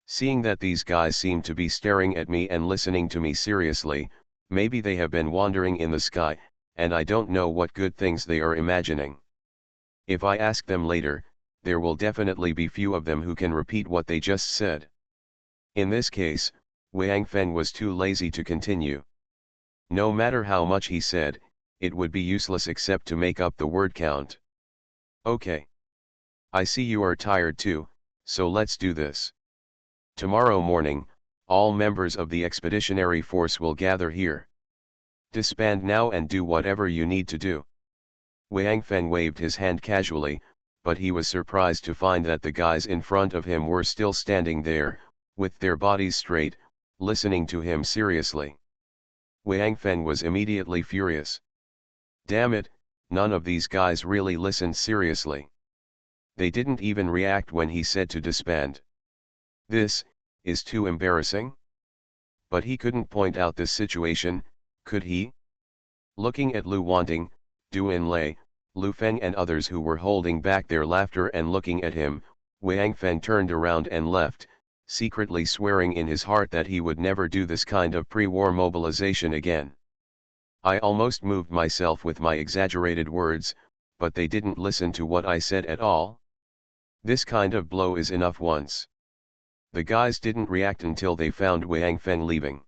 Seeing that these guys seem to be staring at me and listening to me seriously, maybe they have been wandering in the sky, and I don't know what good things they are imagining. If I ask them later, there will definitely be few of them who can repeat what they just said. In this case, Wang Feng was too lazy to continue. No matter how much he said, it would be useless except to make up the word count. Okay. I see you are tired too, so let's do this. Tomorrow morning, all members of the expeditionary force will gather here. Disband now and do whatever you need to do. Wang Feng waved his hand casually, but he was surprised to find that the guys in front of him were still standing there, with their bodies straight, listening to him seriously. Wang Feng was immediately furious. Damn it, none of these guys really listened seriously. They didn't even react when he said to disband. This is too embarrassing. But he couldn't point out this situation, could he? Looking at Lu Wanting, Du Enlai, Lu Feng and others who were holding back their laughter and looking at him, Wang Feng turned around and left, secretly swearing in his heart that he would never do this kind of pre-war mobilization again. I almost moved myself with my exaggerated words, but they didn't listen to what I said at all. This kind of blow is enough once. The guys didn't react until they found Wang Feng leaving.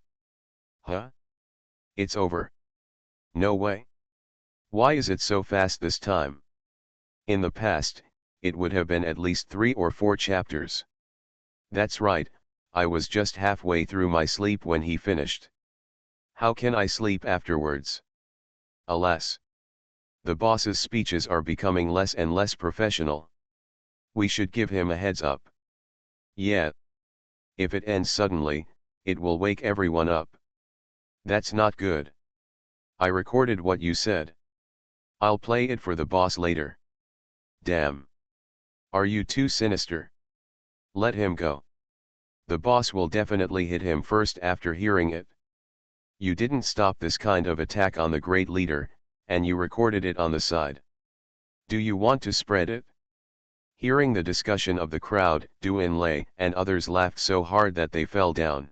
Huh? It's over. No way. Why is it so fast this time? In the past, it would have been at least 3 or 4 chapters. That's right, I was just halfway through my sleep when he finished. How can I sleep afterwards? Alas. The boss's speeches are becoming less and less professional. We should give him a heads up. Yeah. If it ends suddenly, it will wake everyone up. That's not good. I recorded what you said. I'll play it for the boss later. Damn. Are you too sinister? Let him go. The boss will definitely hit him first after hearing it. You didn't stop this kind of attack on the great leader, and you recorded it on the side. Do you want to spread it? Hearing the discussion of the crowd, Du Enlai and others laughed so hard that they fell down.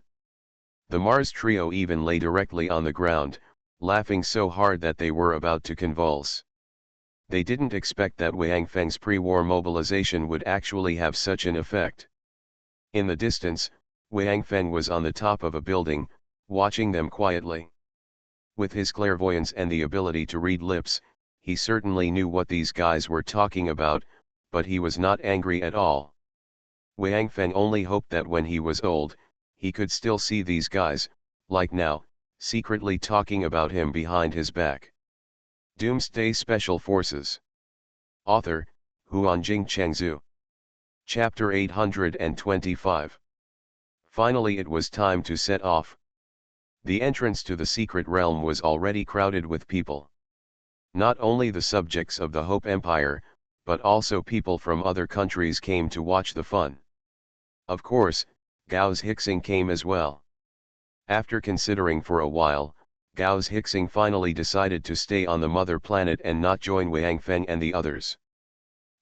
The Mars trio even lay directly on the ground, laughing so hard that they were about to convulse. They didn't expect that Wang Feng's pre-war mobilization would actually have such an effect. In the distance, Wang Feng was on the top of a building, watching them quietly. With his clairvoyance and the ability to read lips, he certainly knew what these guys were talking about, but he was not angry at all. Wang Feng only hoped that when he was old, he could still see these guys, like now, secretly talking about him behind his back. Doomsday Special Forces. Author, Huanjing Chengzhu. Chapter 825. Finally it was time to set off. The entrance to the secret realm was already crowded with people. Not only the subjects of the Hope Empire, but also people from other countries came to watch the fun. Of course, Gau's Hixing came as well. After considering for a while, Gau's Hixing finally decided to stay on the mother planet and not join Wang Feng and the others.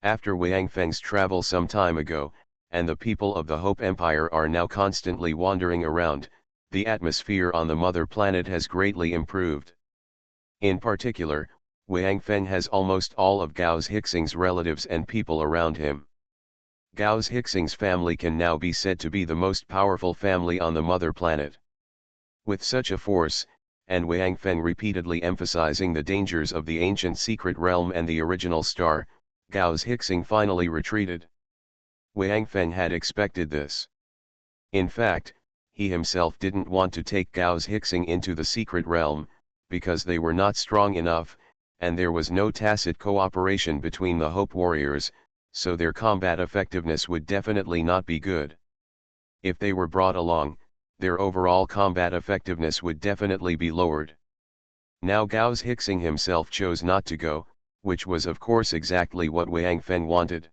After Wang Feng's travel some time ago, and the people of the Hope Empire are now constantly wandering around, the atmosphere on the mother planet has greatly improved. In particular, Wang Feng has almost all of Gau's Hixing's relatives and people around him. Gau's Hixing's family can now be said to be the most powerful family on the mother planet. With such a force, and Wang Feng repeatedly emphasizing the dangers of the ancient secret realm and the original star, Gau's Hixing finally retreated. Wang Feng had expected this. In fact, he himself didn't want to take Gau's Hixing into the secret realm, because they were not strong enough, and there was no tacit cooperation between the Hope warriors, so their combat effectiveness would definitely not be good. If they were brought along, their overall combat effectiveness would definitely be lowered. Now Gau's Hixing himself chose not to go, which was of course exactly what Wang Feng wanted.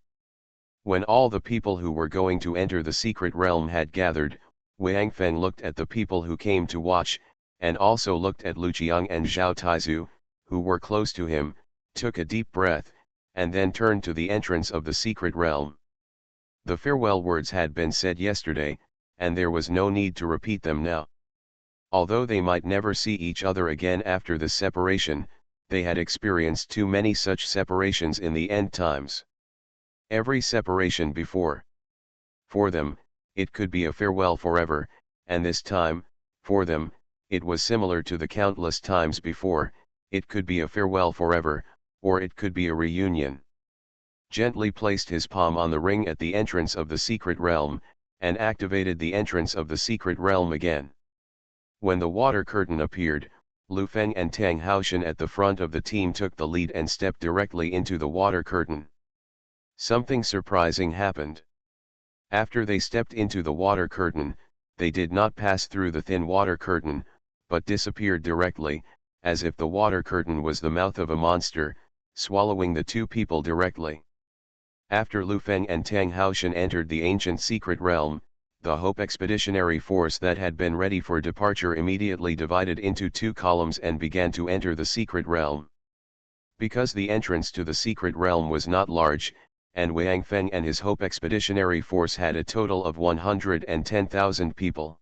When all the people who were going to enter the secret realm had gathered, Wang Feng looked at the people who came to watch, and also looked at Lu Qiang and Zhao Taizu, who were close to him, took a deep breath, and then turned to the entrance of the secret realm. The farewell words had been said yesterday, and there was no need to repeat them now. Although they might never see each other again after this separation, they had experienced too many such separations in the end times. Every separation before, for them, it could be a farewell forever, and this time, for them, it was similar to the countless times before, it could be a farewell forever, or it could be a reunion. Gently placed his palm on the ring at the entrance of the secret realm, and activated the entrance of the secret realm again. When the water curtain appeared, Lu Feng and Tang Haoshan at the front of the team took the lead and stepped directly into the water curtain. Something surprising happened. After they stepped into the water curtain, they did not pass through the thin water curtain, but disappeared directly, as if the water curtain was the mouth of a monster, swallowing the two people directly. After Lu Feng and Tang Haoshan entered the ancient secret realm, the Hope Expeditionary Force that had been ready for departure immediately divided into two columns and began to enter the secret realm. Because the entrance to the secret realm was not large, and Wang Feng and his Hope Expeditionary Force had a total of 110,000 people.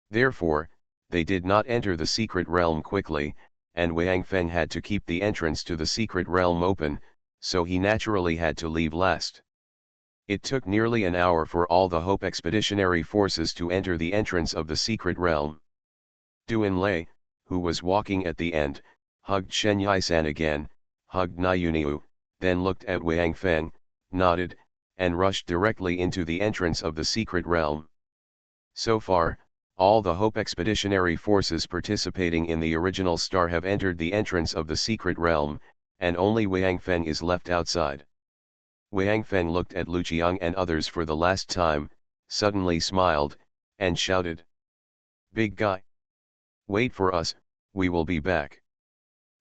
Therefore, they did not enter the secret realm quickly, and Wang Feng had to keep the entrance to the secret realm open, so he naturally had to leave last. It took nearly an hour for all the Hope Expeditionary Forces to enter the entrance of the secret realm. Duan Lei, who was walking at the end, hugged Shen Yaisan again, hugged Niuniu, then looked at Wang Feng, nodded, and rushed directly into the entrance of the secret realm. So far, all the Hope Expeditionary Forces participating in the original star have entered the entrance of the secret realm, and only Wang Feng is left outside. Wang Feng looked at Lu Qiang and others for the last time, suddenly smiled, and shouted, "Big guy! Wait for us, we will be back."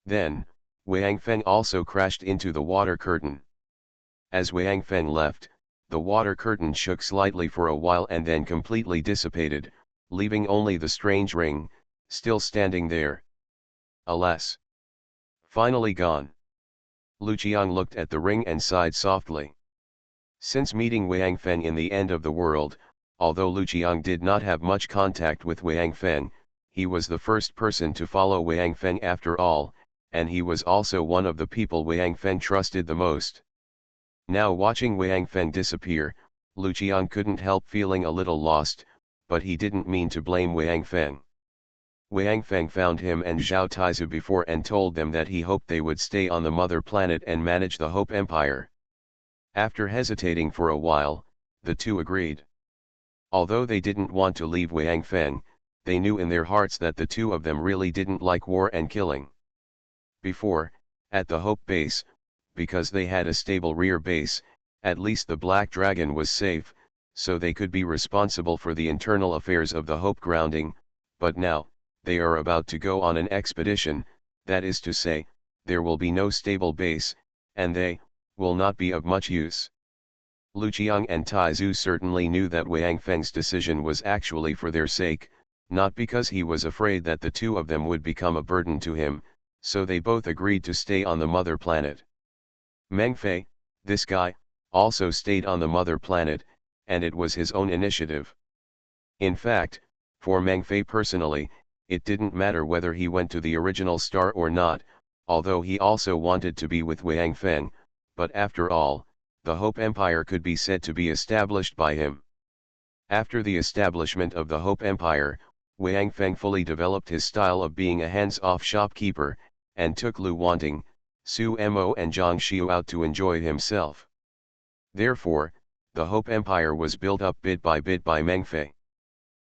Then, Wang Feng also crashed into the water curtain. As Wang Feng left, the water curtain shook slightly for a while and then completely dissipated, leaving only the strange ring, still standing there. Alas! Finally gone. Lu Qiang looked at the ring and sighed softly. Since meeting Wang Feng in the end of the world, although Lu Qiang did not have much contact with Wang Feng, he was the first person to follow Wang Feng after all, and he was also one of the people Wang Feng trusted the most. Now watching Wang Feng disappear, Lu Qiang couldn't help feeling a little lost, but he didn't mean to blame Wang Feng. Wang Feng found him and Zhao Taizu before and told them that he hoped they would stay on the mother planet and manage the Hope Empire. After hesitating for a while, the two agreed. Although they didn't want to leave Wang Feng, they knew in their hearts that the two of them really didn't like war and killing. Before, at the Hope base, because they had a stable rear base, at least the Black Dragon was safe, so they could be responsible for the internal affairs of the Hope grounding, but now, they are about to go on an expedition, that is to say, there will be no stable base, and they will not be of much use. Lu Qiang and Taizu certainly knew that Wang Feng's decision was actually for their sake, not because he was afraid that the two of them would become a burden to him, so they both agreed to stay on the mother planet. Meng Fei, this guy, also stayed on the mother planet, and it was his own initiative. In fact, for Meng Fei personally, it didn't matter whether he went to the original star or not, although he also wanted to be with Wang Feng, but after all, the Hope Empire could be said to be established by him. After the establishment of the Hope Empire, Wang Feng fully developed his style of being a hands-off shopkeeper, and took Lu Wanting, Su Mo and Zhang Xiu out to enjoy himself. Therefore, the Hope Empire was built up bit by Meng Fei.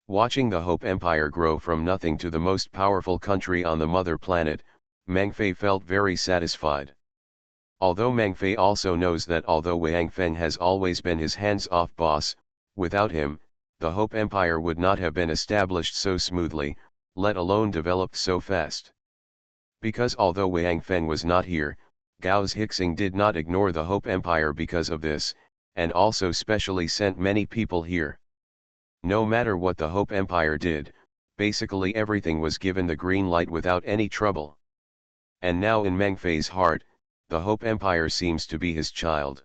Watching the Hope Empire grow from nothing to the most powerful country on the mother planet, Meng Fei felt very satisfied. Although Meng Fei also knows that although Wang Feng has always been his hands-off boss, without him, the Hope Empire would not have been established so smoothly, let alone developed so fast. Because although Wang Feng was not here, Gao's Hixing did not ignore the Hope Empire because of this, and also specially sent many people here. No matter what the Hope Empire did, basically everything was given the green light without any trouble. And now in Meng Fei's heart, the Hope Empire seems to be his child.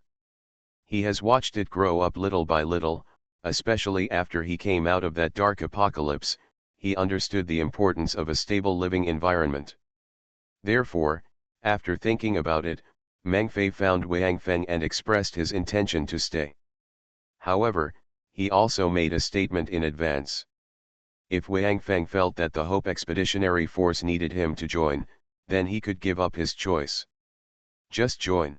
He has watched it grow up little by little, especially after he came out of that dark apocalypse, he understood the importance of a stable living environment. Therefore, after thinking about it, Meng Fei found Wang Feng and expressed his intention to stay. However, he also made a statement in advance. If Wang Feng felt that the Hope Expeditionary Force needed him to join, then he could give up his choice. Just join.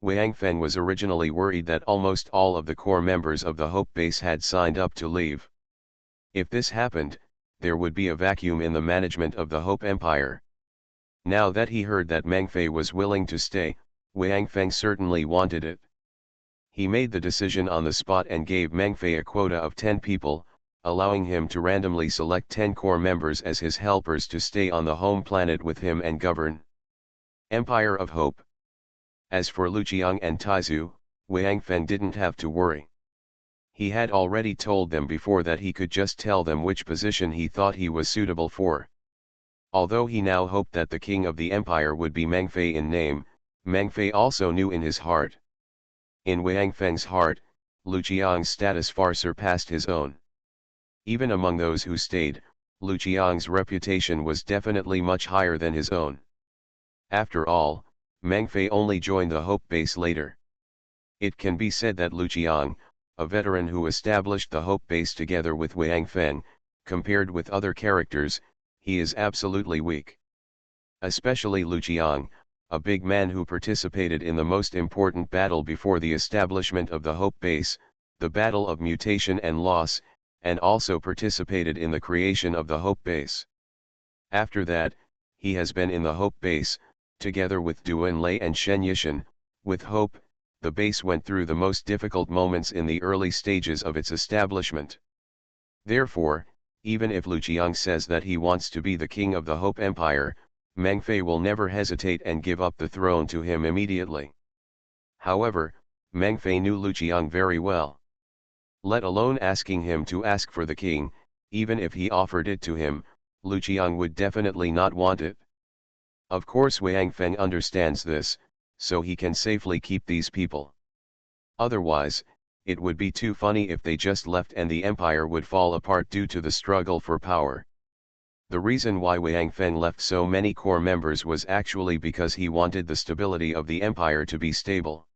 Wang Feng was originally worried that almost all of the core members of the Hope base had signed up to leave. If this happened, there would be a vacuum in the management of the Hope Empire. Now that he heard that Meng Fei was willing to stay, Wang Feng certainly wanted it. He made the decision on the spot and gave Meng Fei a quota of 10 people, allowing him to randomly select 10 core members as his helpers to stay on the home planet with him and govern. Empire of Hope. As for Lu Qiang and Taizu, Wang Feng didn't have to worry. He had already told them before that he could just tell them which position he thought he was suitable for. Although he now hoped that the king of the empire would be Meng Fei in name, Meng Fei also knew in his heart. In Wang Feng's heart, Lu Qiang's status far surpassed his own. Even among those who stayed, Lu Qiang's reputation was definitely much higher than his own. After all, Meng Fei only joined the Hope base later. It can be said that Lu Qiang, a veteran who established the Hope base together with Wang Feng, compared with other characters, he is absolutely weak. Especially Lu Qiang, a big man who participated in the most important battle before the establishment of the Hope base, the Battle of Mutation and Loss, and also participated in the creation of the Hope base. After that, he has been in the Hope base, together with Duan Lei and Shen Yishan. With Hope, the base went through the most difficult moments in the early stages of its establishment. Therefore, even if Lu Qiang says that he wants to be the king of the Hope Empire, Meng Fei will never hesitate and give up the throne to him immediately. However, Meng Fei knew Lu Qiang very well. Let alone asking him to ask for the king, even if he offered it to him, Lu Qiang would definitely not want it. Of course Wang Feng understands this, so he can safely keep these people. Otherwise, it would be too funny if they just left and the empire would fall apart due to the struggle for power. The reason why Wang Feng left so many core members was actually because he wanted the stability of the empire to be stable.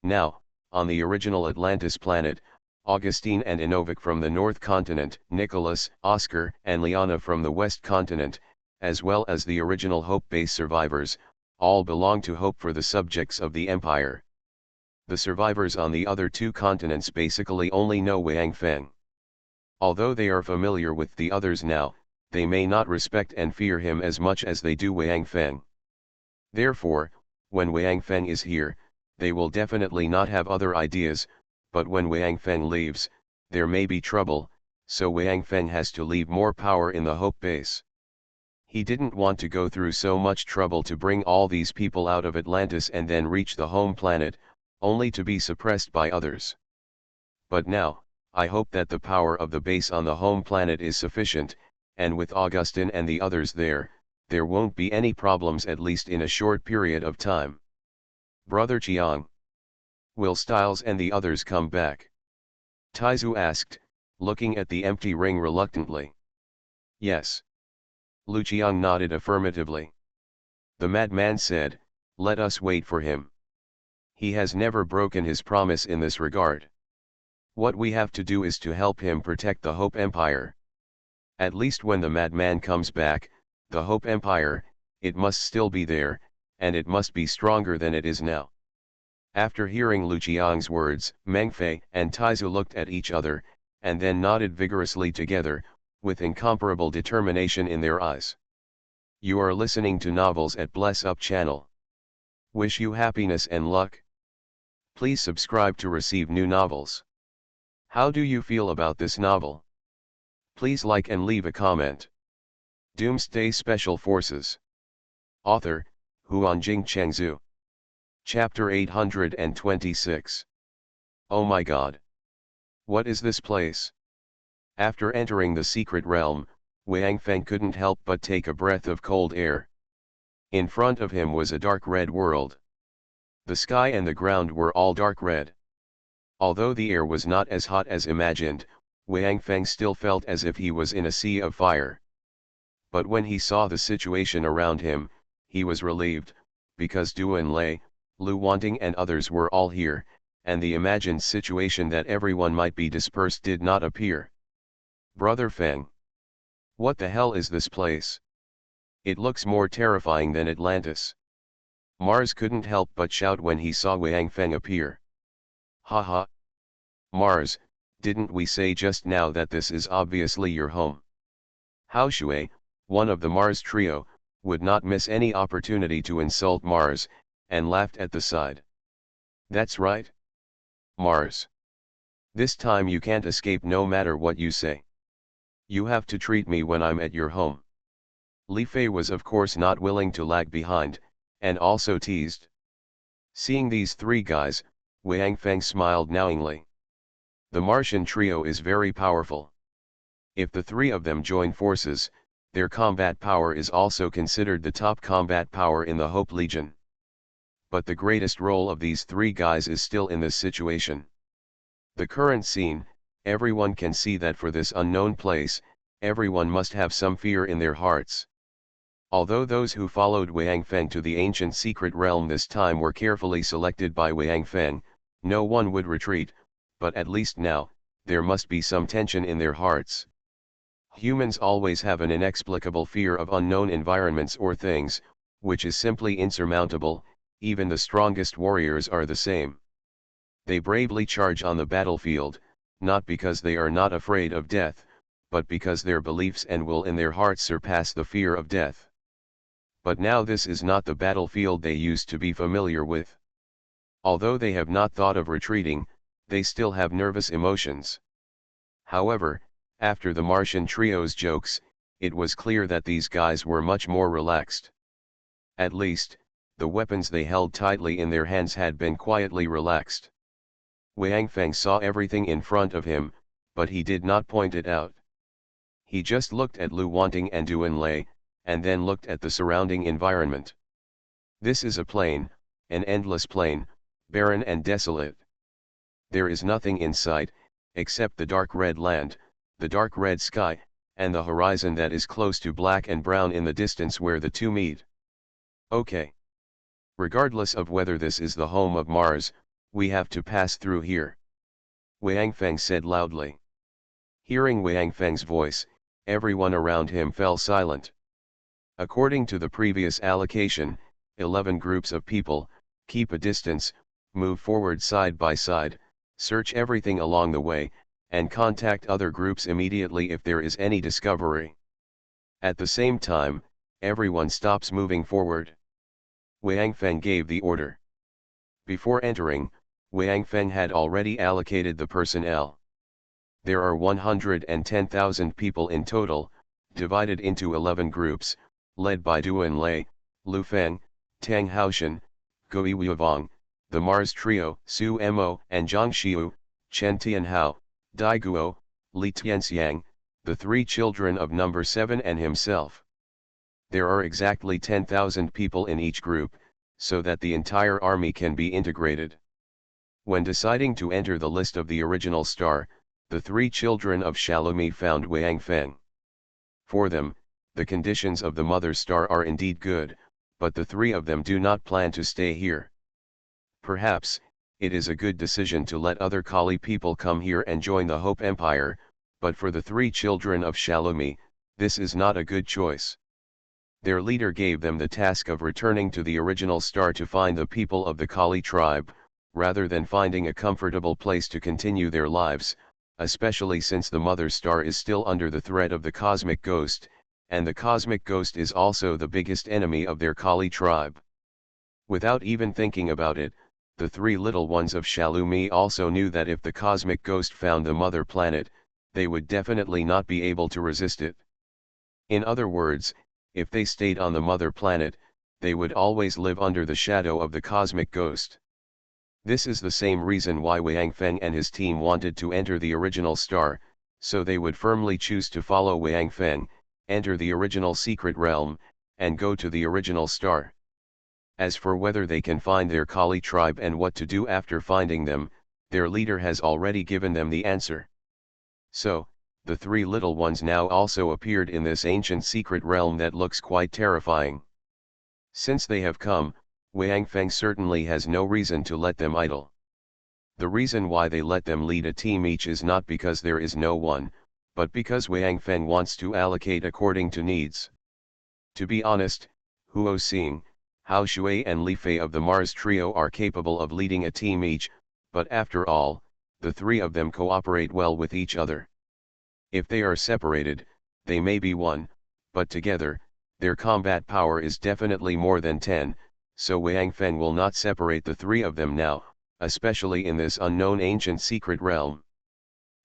Now, on the original Atlantis planet, Augustine and Inovic from the North Continent, Nicholas, Oscar, and Liana from the West Continent, as well as the original Hope base survivors, all belong to Hope for the subjects of the empire. The survivors on the other two continents basically only know Wang Feng. Although they are familiar with the others now, they may not respect and fear him as much as they do Wang Feng. Therefore, when Wang Feng is here, they will definitely not have other ideas, but when Wang Feng leaves, there may be trouble, so Wang Feng has to leave more power in the Hope base. He didn't want to go through so much trouble to bring all these people out of Atlantis and then reach the home planet, only to be suppressed by others. But now, I hope that the power of the base on the home planet is sufficient, and with Augustine and the others there won't be any problems, at least in a short period of time. Brother Chiang, will Styles and the others come back? Taizu asked, looking at the empty ring reluctantly. Yes. Lu Qiang nodded affirmatively. The madman said, let us wait for him. He has never broken his promise in this regard. What we have to do is to help him protect the Hope Empire. At least when the madman comes back, the Hope Empire, it must still be there, and it must be stronger than it is now. After hearing Lu Qiang's words, Meng Fei and Taizu looked at each other, and then nodded vigorously together, with incomparable determination in their eyes. You are listening to Novels at Bless Up channel. Wish you happiness and luck. Please subscribe to receive new novels. How do you feel about this novel? Please like and leave a comment. Doomsday Special Forces. Author, Huanjing Chengzhu. Chapter 826. Oh my God! What is this place? After entering the secret realm, Wang Feng couldn't help but take a breath of cold air. In front of him was a dark red world. The sky and the ground were all dark red. Although the air was not as hot as imagined, Wang Feng still felt as if he was in a sea of fire. But when he saw the situation around him, he was relieved, because Duan Lei, Lu Wanting and others were all here, and the imagined situation that everyone might be dispersed did not appear. Brother Feng. What the hell is this place? It looks more terrifying than Atlantis. Mars couldn't help but shout when he saw Wang Feng appear. Haha. Mars, didn't we say just now that this is obviously your home? Hao Shui, one of the Mars trio, would not miss any opportunity to insult Mars, and laughed at the side. That's right. Mars. This time you can't escape no matter what you say. You have to treat me when I'm at your home. Li Fei was of course not willing to lag behind, and also teased. Seeing these three guys, Wang Feng smiled knowingly. The Martian trio is very powerful. If the three of them join forces, their combat power is also considered the top combat power in the Hope Legion. But the greatest role of these three guys is still in this situation. The current scene, everyone can see that for this unknown place, everyone must have some fear in their hearts. Although those who followed Wang Feng to the ancient secret realm this time were carefully selected by Wang Feng, no one would retreat, but at least now, there must be some tension in their hearts. Humans always have an inexplicable fear of unknown environments or things, which is simply insurmountable. Even the strongest warriors are the same. They bravely charge on the battlefield, not because they are not afraid of death, but because their beliefs and will in their hearts surpass the fear of death. But now this is not the battlefield they used to be familiar with. Although they have not thought of retreating, they still have nervous emotions. However, after the Martian trio's jokes, it was clear that these guys were much more relaxed. At least, the weapons they held tightly in their hands had been quietly relaxed. Wang Feng saw everything in front of him, but he did not point it out. He just looked at Lu Wanting and Duan Lei, and then looked at the surrounding environment. This is a plain, an endless plain, barren and desolate. There is nothing in sight, except the dark red land, the dark red sky, and the horizon that is close to black and brown in the distance where the two meet. Okay. Regardless of whether this is the home of Mars, we have to pass through here. Wang Feng said loudly. Hearing Wang Feng's voice, everyone around him fell silent. According to the previous allocation, 11 groups of people, keep a distance, move forward side by side, search everything along the way, and contact other groups immediately if there is any discovery. At the same time, everyone stops moving forward. Wang Feng gave the order. Before entering, Wang Feng had already allocated the personnel. There are 110,000 people in total, divided into 11 groups, led by Duan Lei, Lu Feng, Tang Haoshan, Gui Wuovang, the Mars Trio, Su Mo and Zhang Xiu, Chen Tianhao, Dai Guo, Li Tianxiang, the three children of number 7 and himself. There are exactly 10,000 people in each group, so that the entire army can be integrated. When deciding to enter the list of the original star, the three children of Shalumi found Wang Feng. For them, the conditions of the mother star are indeed good, but the three of them do not plan to stay here. Perhaps, it is a good decision to let other Kali people come here and join the Hope Empire, but for the three children of Shalumi, this is not a good choice. Their leader gave them the task of returning to the original star to find the people of the Kali tribe, rather than finding a comfortable place to continue their lives, especially since the mother star is still under the threat of the cosmic ghost, and the cosmic ghost is also the biggest enemy of their Kali tribe. Without even thinking about it, the three little ones of Shalumi also knew that if the cosmic ghost found the mother planet, they would definitely not be able to resist it. In other words, if they stayed on the mother planet, they would always live under the shadow of the cosmic ghost. This is the same reason why Wang Feng and his team wanted to enter the original star, so they would firmly choose to follow Wang Feng, enter the original secret realm, and go to the original star. As for whether they can find their Kali tribe and what to do after finding them, their leader has already given them the answer. So, the three little ones now also appeared in this ancient secret realm that looks quite terrifying. Since they have come, Wang Feng certainly has no reason to let them idle. The reason why they let them lead a team each is not because there is no one, but because Wang Feng wants to allocate according to needs. To be honest, Huo Xing, Hao Shui and Li Fei of the Mars Trio are capable of leading a team each, but after all, the three of them cooperate well with each other. If they are separated, they may be one, but together, their combat power is definitely more than 10, so Wang Feng will not separate the three of them now, especially in this unknown ancient secret realm.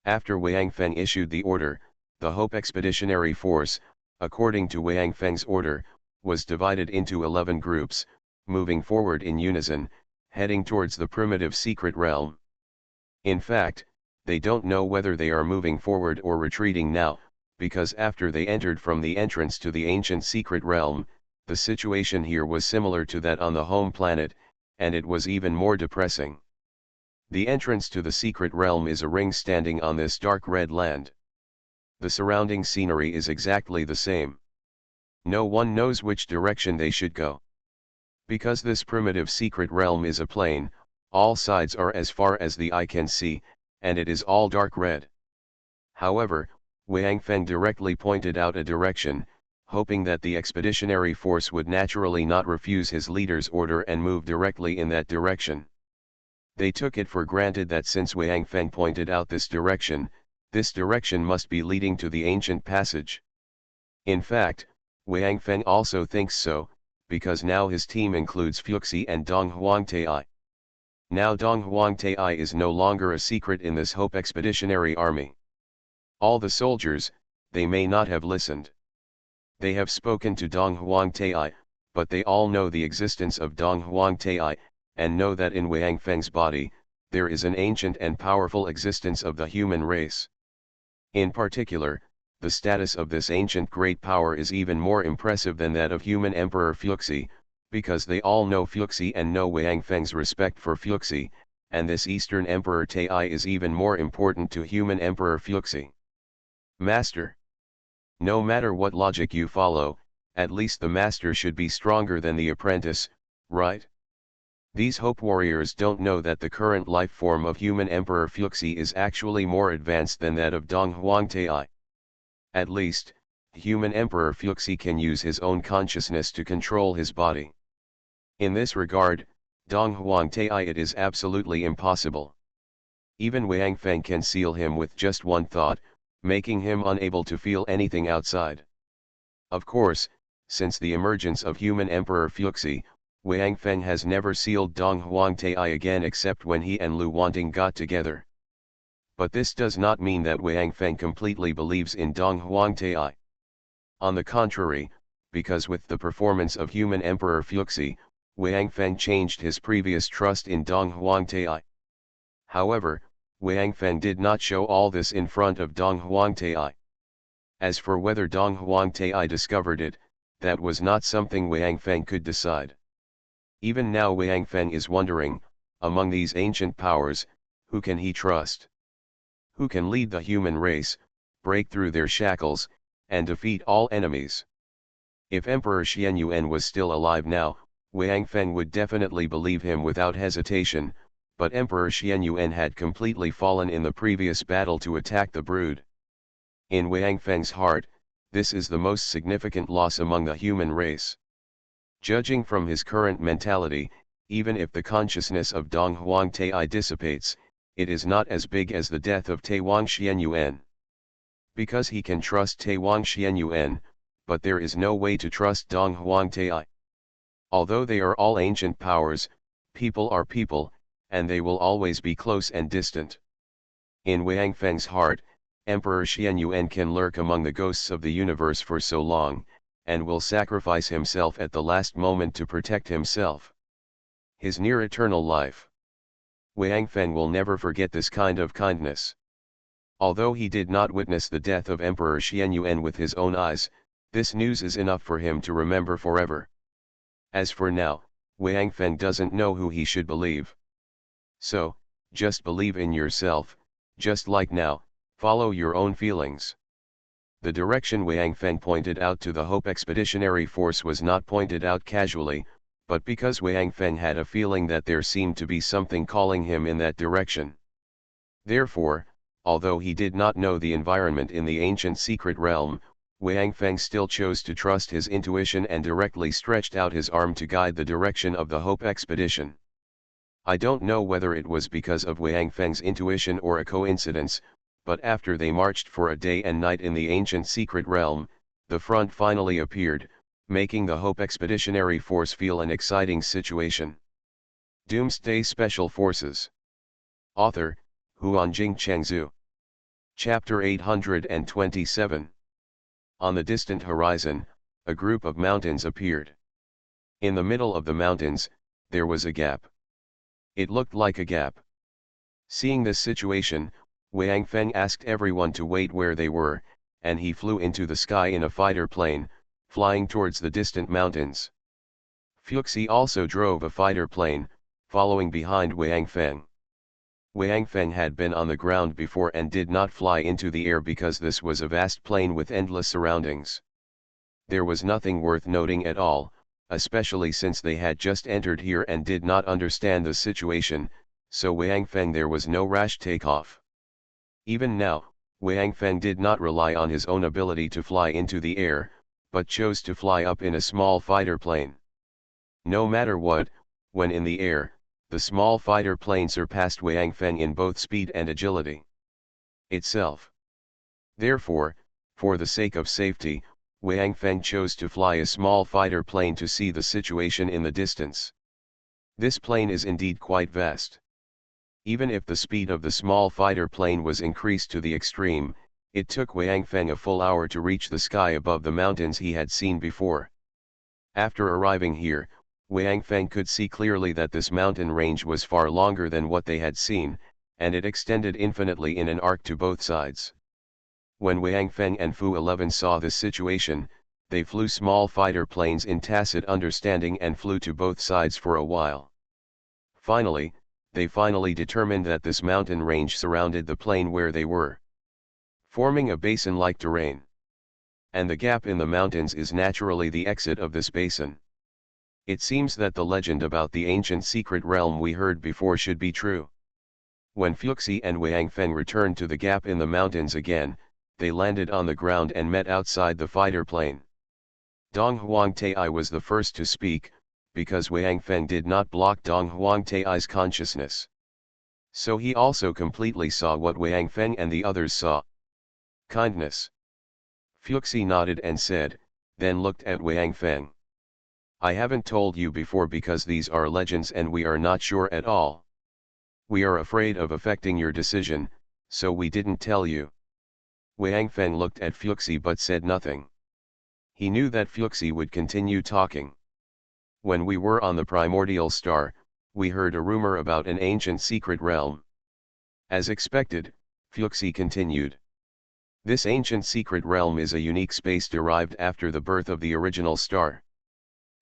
After Wang Feng issued the order, the Hope Expeditionary Force, according to Wang Feng's order, was divided into 11 groups, moving forward in unison, heading towards the primitive secret realm. In fact, they don't know whether they are moving forward or retreating now, because after they entered from the entrance to the ancient secret realm, the situation here was similar to that on the home planet, and it was even more depressing. The entrance to the secret realm is a ring standing on this dark red land. The surrounding scenery is exactly the same. No one knows which direction they should go. Because this primitive secret realm is a plain, all sides are as far as the eye can see, and it is all dark red. However, Wang Feng directly pointed out a direction, hoping that the expeditionary force would naturally not refuse his leader's order and move directly in that direction. They took it for granted that since Wang Feng pointed out this direction must be leading to the ancient passage. In fact, Wang Feng also thinks so, because now his team includes Fuxi and Dong Huangtai. Now Dong Huangtai is no longer a secret in this Hope Expeditionary Army. All the soldiers, they may not have listened. They have spoken to Dong Huangtai, but they all know the existence of Dong Huangtai, and know that in Wang Feng's body, there is an ancient and powerful existence of the human race. In particular, the status of this ancient great power is even more impressive than that of human Emperor Fuxi, because they all know Fuxi and know Wang Feng's respect for Fuxi, and this Eastern Emperor Tai is even more important to human Emperor Fuxi. Master. No matter what logic you follow, at least the master should be stronger than the apprentice, right? These Hope warriors don't know that the current life form of human Emperor Fuxi is actually more advanced than that of Dong Huangtai. At least, human Emperor Fuxi can use his own consciousness to control his body. In this regard, Dong Huangtai it is absolutely impossible. Even Wang Feng can seal him with just one thought, making him unable to feel anything outside. Of course, since the emergence of human Emperor Fuxi, Wang Feng has never sealed Dong Huangtai again except when he and Lu Wanting got together. But this does not mean that Wang Feng completely believes in Dong Huangtai. On the contrary, because with the performance of human Emperor Fuxi, Wang Feng changed his previous trust in Dong Huangtai. However, Wang Feng did not show all this in front of Dong Huangtai. As for whether Dong Huangtai discovered it, that was not something Wang Feng could decide. Even now Wang Feng is wondering, among these ancient powers, who can he trust? Who can lead the human race, break through their shackles, and defeat all enemies? If Emperor Xianyuan was still alive now, Wang Feng would definitely believe him without hesitation, but Emperor Xianyuan had completely fallen in the previous battle to attack the brood. In Wang Feng's heart, this is the most significant loss among the human race. Judging from his current mentality, even if the consciousness of Dong Huangtai dissipates, it is not as big as the death of Taiwang Xianyuan. Because he can trust Taiwang Xianyuan, but there is no way to trust Dong Huangtai. Although they are all ancient powers, people are people, and they will always be close and distant. In Wang Feng's heart, Emperor Xianyuan can lurk among the ghosts of the universe for so long, and will sacrifice himself at the last moment to protect himself. His near-eternal life. Wang Feng will never forget this kind of kindness. Although he did not witness the death of Emperor Xianyuan with his own eyes, this news is enough for him to remember forever. As for now, Wang Feng doesn't know who he should believe. So, just believe in yourself, just like now, follow your own feelings. The direction Wang Feng pointed out to the Hope Expeditionary Force was not pointed out casually, but because Wang Feng had a feeling that there seemed to be something calling him in that direction. Therefore, although he did not know the environment in the ancient secret realm, Wang Feng still chose to trust his intuition and directly stretched out his arm to guide the direction of the Hope Expedition. I don't know whether it was because of Wang Feng's intuition or a coincidence, but after they marched for a day and night in the ancient secret realm, the front finally appeared, making the Hope Expeditionary Force feel an exciting situation. Doomsday Special Forces. Author, Huanjing Chengzhu. Chapter 827. On the distant horizon, a group of mountains appeared. In the middle of the mountains, there was a gap. It looked like a gap. Seeing this situation, Wang Feng asked everyone to wait where they were, and he flew into the sky in a fighter plane, flying towards the distant mountains. Fuxi also drove a fighter plane, following behind Wang Feng. Wang Feng had been on the ground before and did not fly into the air because this was a vast plain with endless surroundings. There was nothing worth noting at all, especially since they had just entered here and did not understand the situation, so Wang Feng there was no rash takeoff. Even now, Wang Feng did not rely on his own ability to fly into the air, but chose to fly up in a small fighter plane. No matter what, when in the air, the small fighter plane surpassed Wang Feng in both speed and agility itself. Therefore, for the sake of safety, Wang Feng chose to fly a small fighter plane to see the situation in the distance. This plane is indeed quite vast. Even if the speed of the small fighter plane was increased to the extreme, it took Wang Feng a full hour to reach the sky above the mountains he had seen before. After arriving here, Wang Feng could see clearly that this mountain range was far longer than what they had seen, and it extended infinitely in an arc to both sides. When Wang Feng and Fu 11 saw this situation, they flew small fighter planes in tacit understanding and flew to both sides for a while. Finally, they determined that this mountain range surrounded the plain where they were, forming a basin-like terrain. And the gap in the mountains is naturally the exit of this basin. It seems that the legend about the ancient secret realm we heard before should be true. When Fuxi and Wang Feng returned to the gap in the mountains again, they landed on the ground and met outside the fighter plane. Dong Huangtai was the first to speak, because Wang Feng did not block Dong Huangtai's consciousness. So he also completely saw what Wang Feng and the others saw. Kindness. Fuxi nodded and said, then looked at Wang Feng. I haven't told you before because these are legends and we are not sure at all. We are afraid of affecting your decision, So we didn't tell you. Wang Feng looked at Fuxi but said nothing. He knew that Fuxi would continue talking. When we were on the primordial star, we heard a rumor about an ancient secret realm. As expected, Fuxi continued. This ancient secret realm is a unique space derived after the birth of the original star.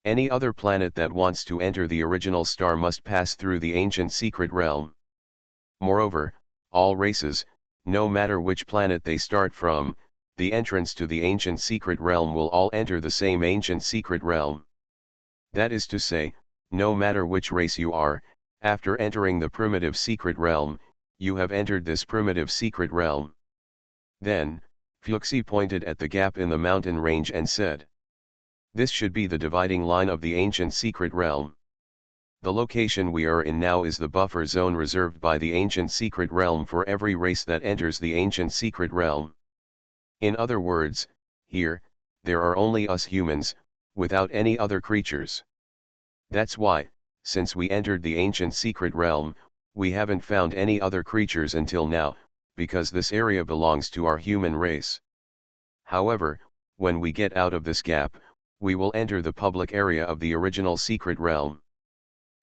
Any other planet that wants to enter the original star must pass through the ancient secret realm. Moreover, all races, no matter which planet they start from, the entrance to the ancient secret realm will all enter the same ancient secret realm. That is to say, no matter which race you are, after entering the primitive secret realm, you have entered this primitive secret realm. Then, Fuxi pointed at the gap in the mountain range and said, "This should be the dividing line of the ancient secret realm. The location we are in now is the buffer zone reserved by the ancient secret realm for every race that enters the ancient secret realm. In other words, here, there are only us humans, without any other creatures. That's why, since we entered the ancient secret realm, we haven't found any other creatures until now, because this area belongs to our human race. However, when we get out of this gap, we will enter the public area of the original secret realm.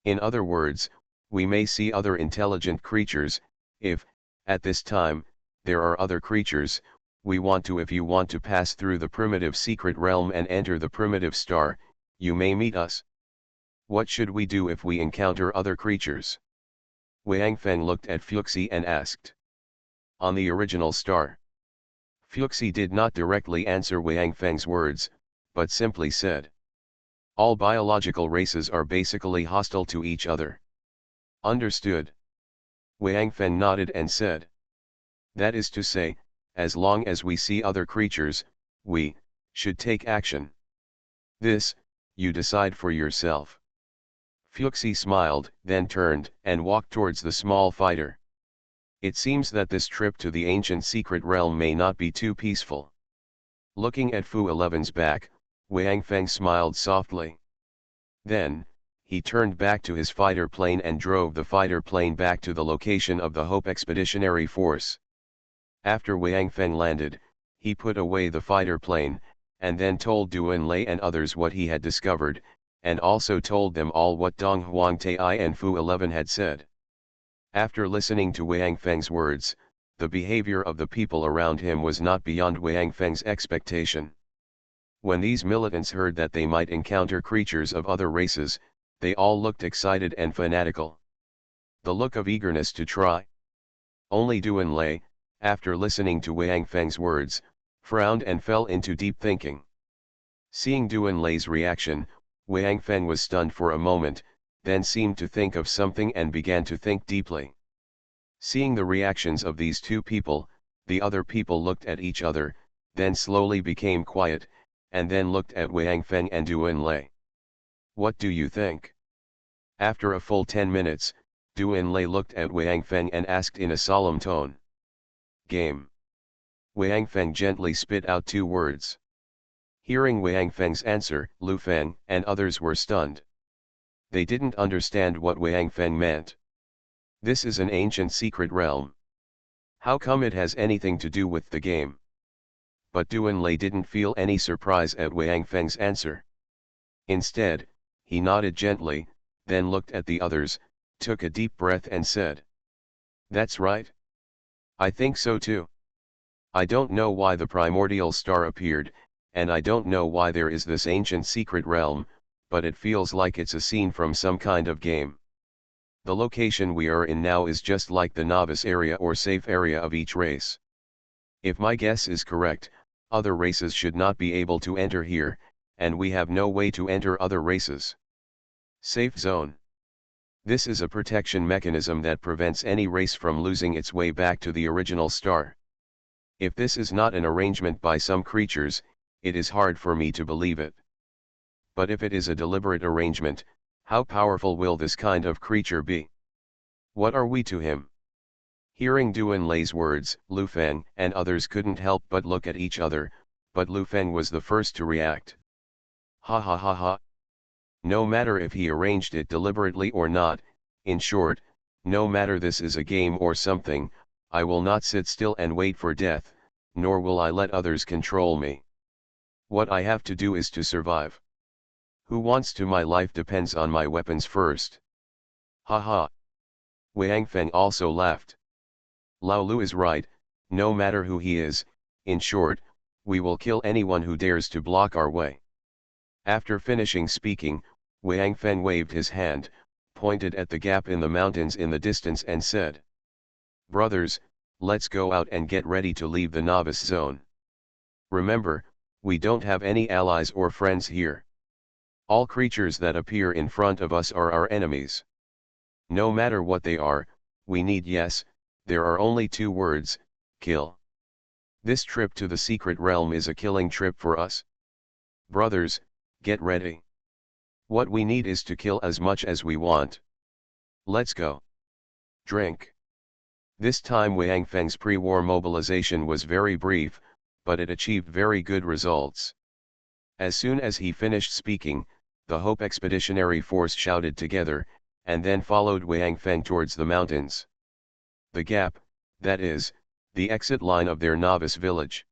In other words, we may see other intelligent creatures, if, at this time, there are other creatures. If you want to pass through the primitive secret realm and enter the primitive star, you may meet us. What should we do if we encounter other creatures?" Wang Feng looked at Fuxi and asked. "On the original star." Fuxi did not directly answer Wang Feng's words, but simply said, "All biological races are basically hostile to each other." "Understood." Wang Feng nodded and said, "That is to say, as long as we see other creatures, we should take action. This, you decide for yourself." Fuxi smiled, then turned and walked towards the small fighter. It seems that this trip to the ancient secret realm may not be too peaceful. Looking at Fu 11's back, Wang Feng smiled softly. Then, he turned back to his fighter plane and drove the fighter plane back to the location of the Hope Expeditionary Force. After Wang Feng landed, he put away the fighter plane, and then told Duan Lei and others what he had discovered, and also told them all what Dong Huangtai and Fu 11 had said. After listening to Wang Feng's words, the behavior of the people around him was not beyond Wang Feng's expectation. When these militants heard that they might encounter creatures of other races, they all looked excited and fanatical. The look of eagerness to try. Only Duan Lei, after listening to Wang Feng's words, frowned and fell into deep thinking. Seeing Duan Lei's reaction, Wang Feng was stunned for a moment, then seemed to think of something and began to think deeply. Seeing the reactions of these two people, the other people looked at each other, then slowly became quiet, and then looked at Wang Feng and Duan Lei. "What do you think?" After a full 10 minutes, Duan Lei looked at Wang Feng and asked in a solemn tone. "Game." Wang Feng gently spit out 2 words. Hearing Wang Feng's answer, Lu Feng and others were stunned. They didn't understand what Wang Feng meant. This is an ancient secret realm. How come it has anything to do with the game? But Duan Lei didn't feel any surprise at Wang Feng's answer. Instead, he nodded gently, then looked at the others, took a deep breath and said, "That's right. I think so too. I don't know why the primordial star appeared, and I don't know why there is this ancient secret realm, but it feels like it's a scene from some kind of game. The location we are in now is just like the novice area or safe area of each race. If my guess is correct, other races should not be able to enter here, and we have no way to enter other races. Safe zone. This is a protection mechanism that prevents any race from losing its way back to the original star. If this is not an arrangement by some creatures, it is hard for me to believe it. But if it is a deliberate arrangement, how powerful will this kind of creature be? What are we to him?" Hearing Duan Lei's words, Lu Feng and others couldn't help but look at each other, but Lu Feng was the first to react. "Ha ha ha ha. No matter if he arranged it deliberately or not, in short, no matter this is a game or something, I will not sit still and wait for death, nor will I let others control me. What I have to do is to survive. Who wants to? My life depends on my weapons first. Ha ha. Wang Feng also laughed. Lao Lu is right, no matter who he is, in short, we will kill anyone who dares to block our way. After finishing speaking, Wang Feng waved his hand, pointed at the gap in the mountains in the distance and said, "Brothers, let's go out and get ready to leave the novice zone. Remember, we don't have any allies or friends here. All creatures that appear in front of us are our enemies. No matter what they are, we need, yes, there are only two words, kill. This trip to the secret realm is a killing trip for us. Brothers, get ready. What we need is to kill as much as we want. Let's go. Drink." This time Wang Feng's pre-war mobilization was very brief, but it achieved very good results. As soon as he finished speaking, the Hope Expeditionary Force shouted together, and then followed Wang Feng towards the mountains. The gap, that is, the exit line of their novice village.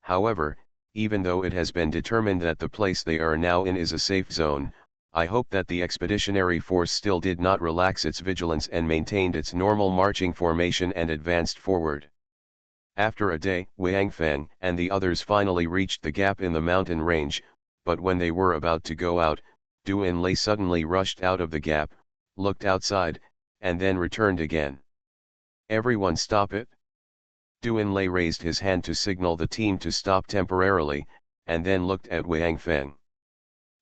However, even though it has been determined that the place they are now in is a safe zone, I hope that the expeditionary force still did not relax its vigilance and maintained its normal marching formation and advanced forward. After a day, Wang Feng and the others finally reached the gap in the mountain range, but when they were about to go out, Du Enlai suddenly rushed out of the gap, looked outside, and then returned again. "Everyone stop it!" Du Enlai raised his hand to signal the team to stop temporarily, and then looked at Wang Feng.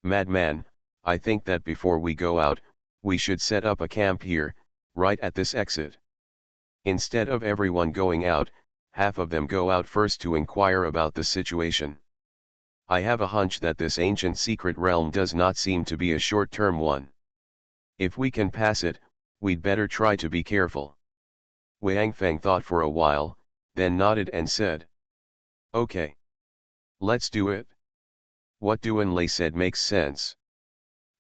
"Madman, I think that before we go out, we should set up a camp here, right at this exit. Instead of everyone going out, half of them go out first to inquire about the situation. I have a hunch that this ancient secret realm does not seem to be a short-term one. If we can pass it, we'd better try to be careful." Wang Feng thought for a while, then nodded and said, "Okay. Let's do it." What Du Enlai said makes sense.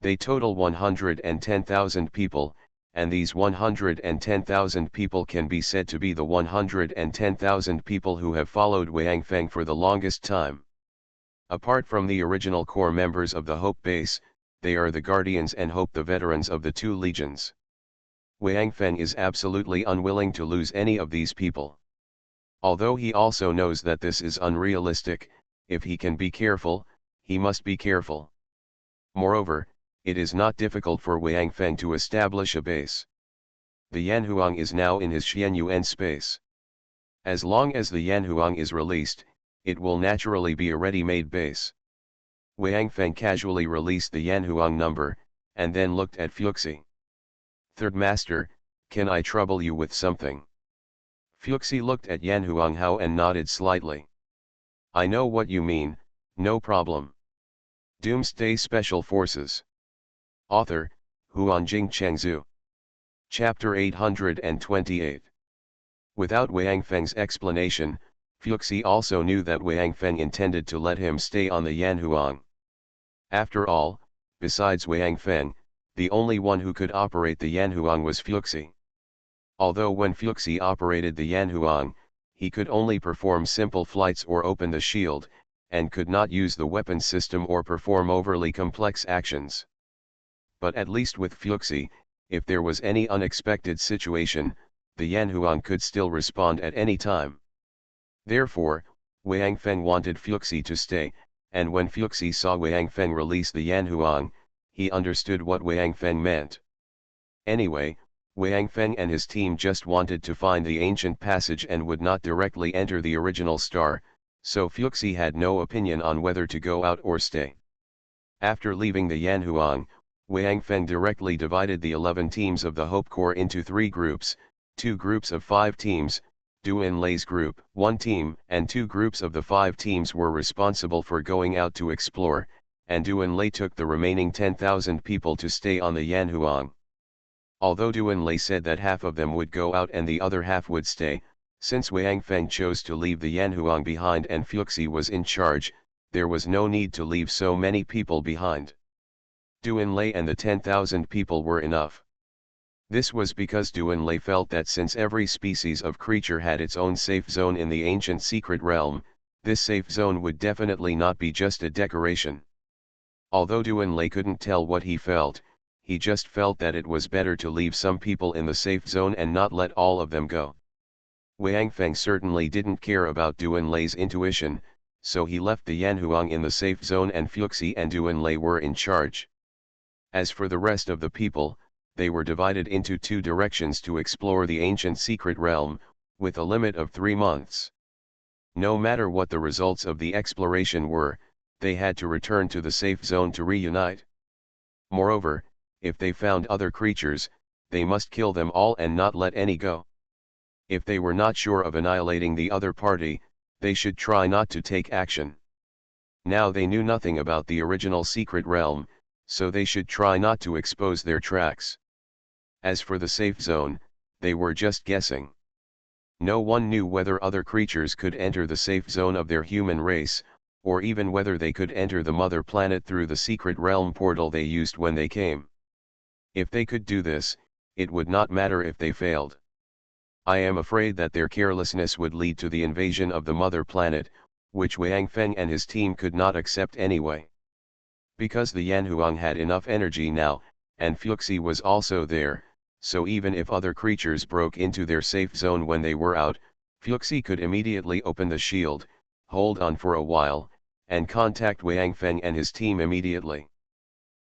They total 110,000 people, and these 110,000 people can be said to be the 110,000 people who have followed Wang Feng for the longest time. Apart from the original core members of the Hope base, they are the Guardians and Hope, the veterans of the two legions. Wang Feng is absolutely unwilling to lose any of these people. Although he also knows that this is unrealistic, if he can be careful, he must be careful. Moreover, it is not difficult for Wang Feng to establish a base. The Yanhuang is now in his Xianyuan space. As long as the Yanhuang is released, it will naturally be a ready-made base. Wang Feng casually released the Yanhuang number, and then looked at Fuxi. "Third Master, can I trouble you with something?" Fuxi looked at Yanhuang Hao and nodded slightly. "I know what you mean, no problem." Doomsday Special Forces. Author, Huanjing Chengzhu. Chapter 828. Without Wang Feng's explanation, Fuxi also knew that Wang Feng intended to let him stay on the Yanhuang. After all, besides Wang Feng, the only one who could operate the Yanhuang was Fuxi. Although when Fuxi operated the Yanhuang, he could only perform simple flights or open the shield, and could not use the weapon system or perform overly complex actions. But at least with Fuxi, if there was any unexpected situation, the Yanhuang could still respond at any time. Therefore, Wang Feng wanted Fuxi to stay, and when Fuxi saw Wang Feng release the Yanhuang, he understood what Wang Feng meant. Anyway, Wang Feng and his team just wanted to find the ancient passage and would not directly enter the original star, so Fuxi had no opinion on whether to go out or stay. After leaving the Yanhuang, Wang Feng directly divided the 11 teams of the Hope Corps into 3 groups, 2 groups of 5 teams, Du Enlai's group, 1 team, and 2 groups of the 5 teams were responsible for going out to explore, and Du Enlai took the remaining 10,000 people to stay on the Yanhuang. Although Du Enlai said that half of them would go out and the other half would stay, since Wang Feng chose to leave the Yanhuang behind and Fuxi was in charge, there was no need to leave so many people behind. Du Enlai and the 10,000 people were enough. This was because Doomsday felt that since every species of creature had its own safe zone in the ancient secret realm, this safe zone would definitely not be just a decoration. Although Doomsday couldn't tell what he felt, he just felt that it was better to leave some people in the safe zone and not let all of them go. Wang Feng certainly didn't care about Doomsday's intuition, so he left the Yanhuang in the safe zone and Fuxi and Doomsday were in charge. As for the rest of the people, they were divided into two directions to explore the ancient secret realm, with a limit of 3 months. No matter what the results of the exploration were, they had to return to the safe zone to reunite. Moreover, if they found other creatures, they must kill them all and not let any go. If they were not sure of annihilating the other party, they should try not to take action. Now they knew nothing about the original secret realm, so they should try not to expose their tracks. As for the safe zone, they were just guessing. No one knew whether other creatures could enter the safe zone of their human race, or even whether they could enter the mother planet through the secret realm portal they used when they came. If they could do this, it would not matter if they failed. I am afraid that their carelessness would lead to the invasion of the mother planet, which Wang Feng and his team could not accept anyway. Because the Yanhuang had enough energy now, and Fuxi was also there, so even if other creatures broke into their safe zone when they were out, Fuxi could immediately open the shield, hold on for a while, and contact Wang Feng and his team immediately.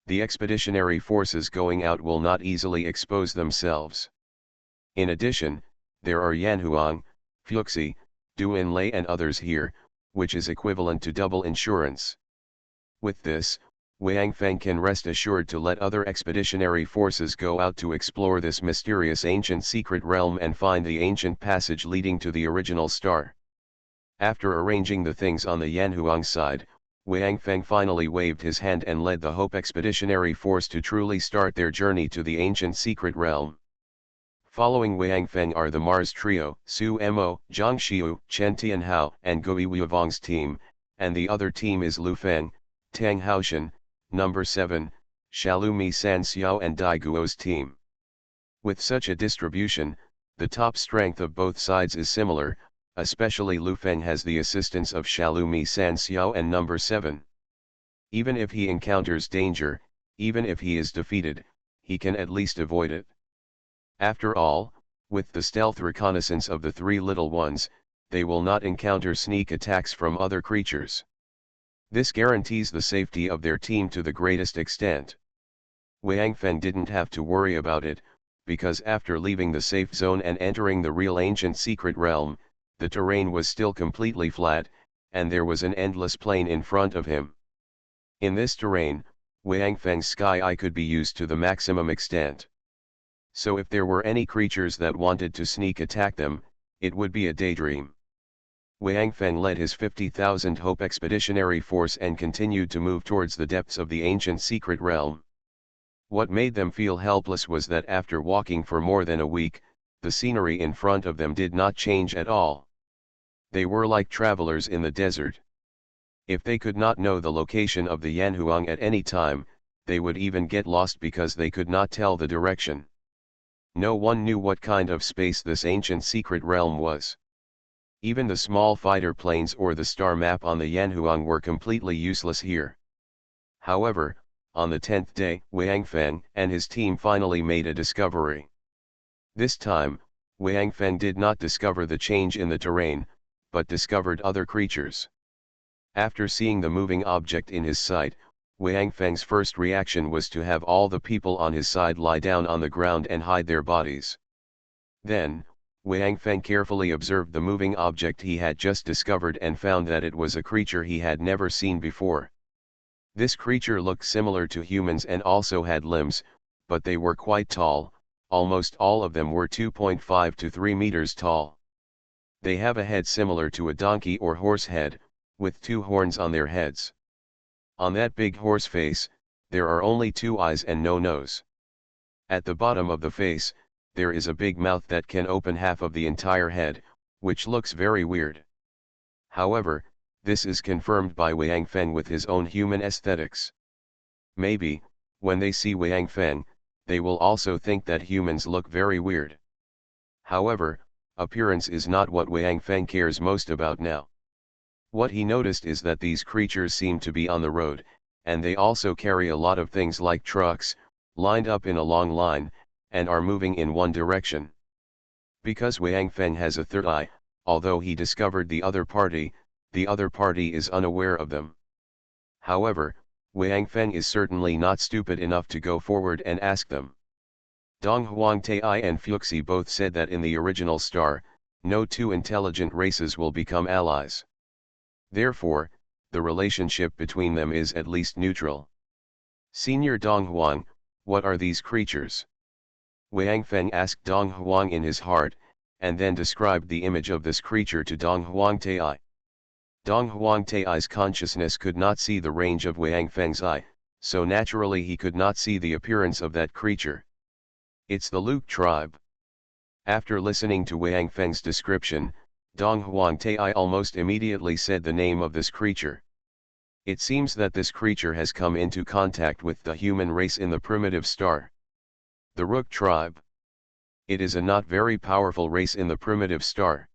The expeditionary forces going out will not easily expose themselves. In addition, there are Yanhuang, Fuxi, Doomsday and others here, which is equivalent to double insurance. With this, Wang Feng can rest assured to let other expeditionary forces go out to explore this mysterious ancient secret realm and find the ancient passage leading to the original star. After arranging the things on the Yanhuang side, Wang Feng finally waved his hand and led the Hope Expeditionary Force to truly start their journey to the ancient secret realm. Following Wang Feng are the Mars Trio, Su Mo, Zhang Xiu, Chen Tianhao, and Gui Wuivang's team, and the other team is Lu Feng, Tang Haoshan, Number 7, Shalumi San Xiao and Dai Guo's team. With such a distribution, the top strength of both sides is similar, especially Lu Feng has the assistance of Shalumi San Xiao and Number 7. Even if he encounters danger, even if he is defeated, he can at least avoid it. After all, with the stealth reconnaissance of the three little ones, they will not encounter sneak attacks from other creatures. This guarantees the safety of their team to the greatest extent. Wang Feng didn't have to worry about it, because after leaving the safe zone and entering the real ancient secret realm, the terrain was still completely flat, and there was an endless plain in front of him. In this terrain, Wang Feng's sky eye could be used to the maximum extent. So if there were any creatures that wanted to sneak attack them, it would be a daydream. Wang Feng led his 50,000 Hope Expeditionary Force and continued to move towards the depths of the ancient secret realm. What made them feel helpless was that after walking for more than a week, the scenery in front of them did not change at all. They were like travelers in the desert. If they could not know the location of the Yanhuang at any time, they would even get lost because they could not tell the direction. No one knew what kind of space this ancient secret realm was. Even the small fighter planes or the star map on the Yanhuang were completely useless here. However, on the 10th day, Wang Feng and his team finally made a discovery. This time, Wang Feng did not discover the change in the terrain, but discovered other creatures. After seeing the moving object in his sight, Wang Feng's first reaction was to have all the people on his side lie down on the ground and hide their bodies. Then, Wang Feng carefully observed the moving object he had just discovered and found that it was a creature he had never seen before. This creature looked similar to humans and also had limbs, but they were quite tall, almost all of them were 2.5 to 3 meters tall. They have a head similar to a donkey or horse head, with 2 horns on their heads. On that big horse face, there are only 2 eyes and no nose. At the bottom of the face, there is a big mouth that can open half of the entire head, which looks very weird. However, this is confirmed by Wang Feng with his own human aesthetics. Maybe, when they see Wang Feng, they will also think that humans look very weird. However, appearance is not what Wang Feng cares most about now. What he noticed is that these creatures seem to be on the road, and they also carry a lot of things like trucks, lined up in a long line, and are moving in one direction. Because Wang Feng has a third eye, although he discovered the other party is unaware of them. However, Wang Feng is certainly not stupid enough to go forward and ask them. Dong Huangtai and Fuxi both said that in the original star, no two intelligent races will become allies. Therefore, the relationship between them is at least neutral. Senior Dong Huang, what are these creatures? Wang Feng asked Dong Huang in his heart, and then described the image of this creature to Dong Huangtai. Dong Huangtai's consciousness could not see the range of Wang Feng's eye, so naturally he could not see the appearance of that creature. It's the Luke tribe. After listening to Wang Feng's description, Dong Huangtai almost immediately said the name of this creature. It seems that this creature has come into contact with the human race in the primitive star. The Rook tribe. It is a not very powerful race in the primitive star.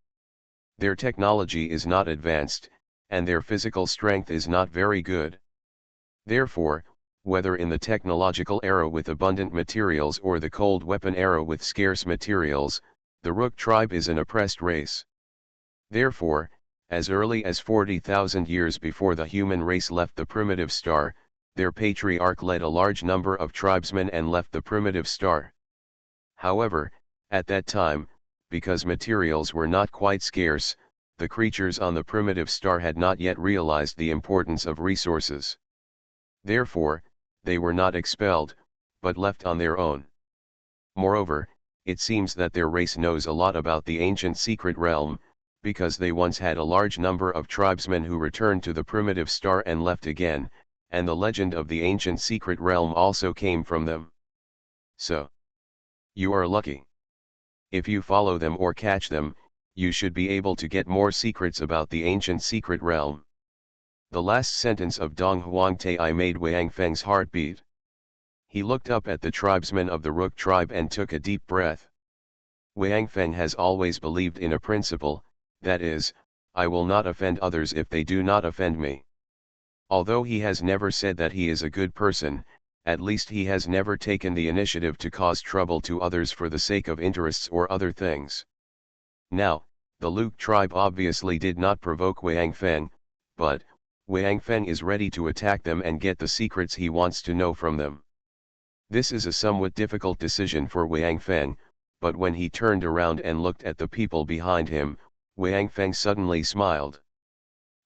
Their technology is not advanced, and their physical strength is not very good. Therefore, whether in the technological era with abundant materials or the cold weapon era with scarce materials, the Rook tribe is an oppressed race. Therefore, as early as 40,000 years before the human race left the primitive star, their patriarch led a large number of tribesmen and left the primitive star. However, at that time, because materials were not quite scarce, the creatures on the primitive star had not yet realized the importance of resources. Therefore, they were not expelled, but left on their own. Moreover, it seems that their race knows a lot about the ancient secret realm, because they once had a large number of tribesmen who returned to the primitive star and left again, and the legend of the ancient secret realm also came from them. So, you are lucky. If you follow them or catch them, you should be able to get more secrets about the ancient secret realm. The last sentence of Dong Huangtai made Wang Feng's heart beat. He looked up at the tribesmen of the Rook tribe and took a deep breath. Wang Feng has always believed in a principle, that is, I will not offend others if they do not offend me. Although he has never said that he is a good person, at least he has never taken the initiative to cause trouble to others for the sake of interests or other things. Now, the Luke tribe obviously did not provoke Wang Feng, but Wang Feng is ready to attack them and get the secrets he wants to know from them. This is a somewhat difficult decision for Wang Feng, but when he turned around and looked at the people behind him, Wang Feng suddenly smiled.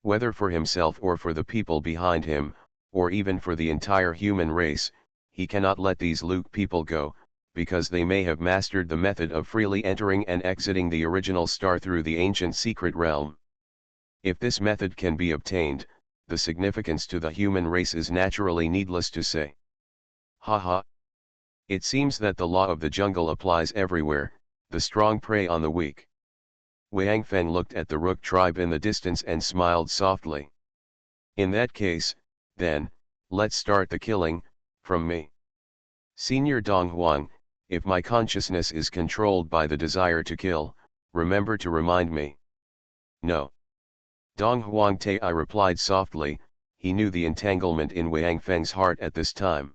Whether for himself or for the people behind him, or even for the entire human race, he cannot let these Luke people go, because they may have mastered the method of freely entering and exiting the original star through the ancient secret realm. If this method can be obtained, the significance to the human race is naturally needless to say. Haha. It seems that the law of the jungle applies everywhere, the strong prey on the weak. Wang Feng looked at the Rook tribe in the distance and smiled softly. In that case, then, let's start the killing, from me. Senior Dong Huang, if my consciousness is controlled by the desire to kill, remember to remind me. No. Dong Huangtai replied softly, he knew the entanglement in Wang Feng's heart at this time.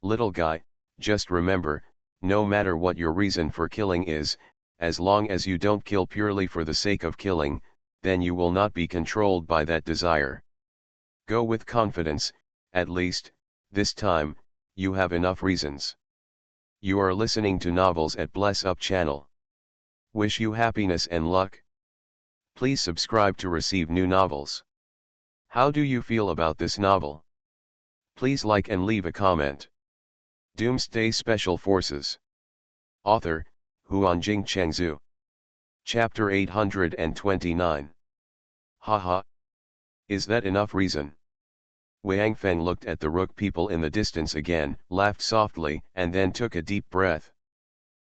Little guy, just remember, no matter what your reason for killing is, as long as you don't kill purely for the sake of killing, then you will not be controlled by that desire. Go with confidence, at least, this time, you have enough reasons. You are listening to Novels at Bless Up channel. Wish you happiness and luck. Please subscribe to receive new novels. How do you feel about this novel? Please like and leave a comment. Doomsday Special Forces. Author, Huanjing Chengzhu. Chapter 829. Haha. Is that enough reason? Wang Feng looked at the Rook people in the distance again, laughed softly, and then took a deep breath.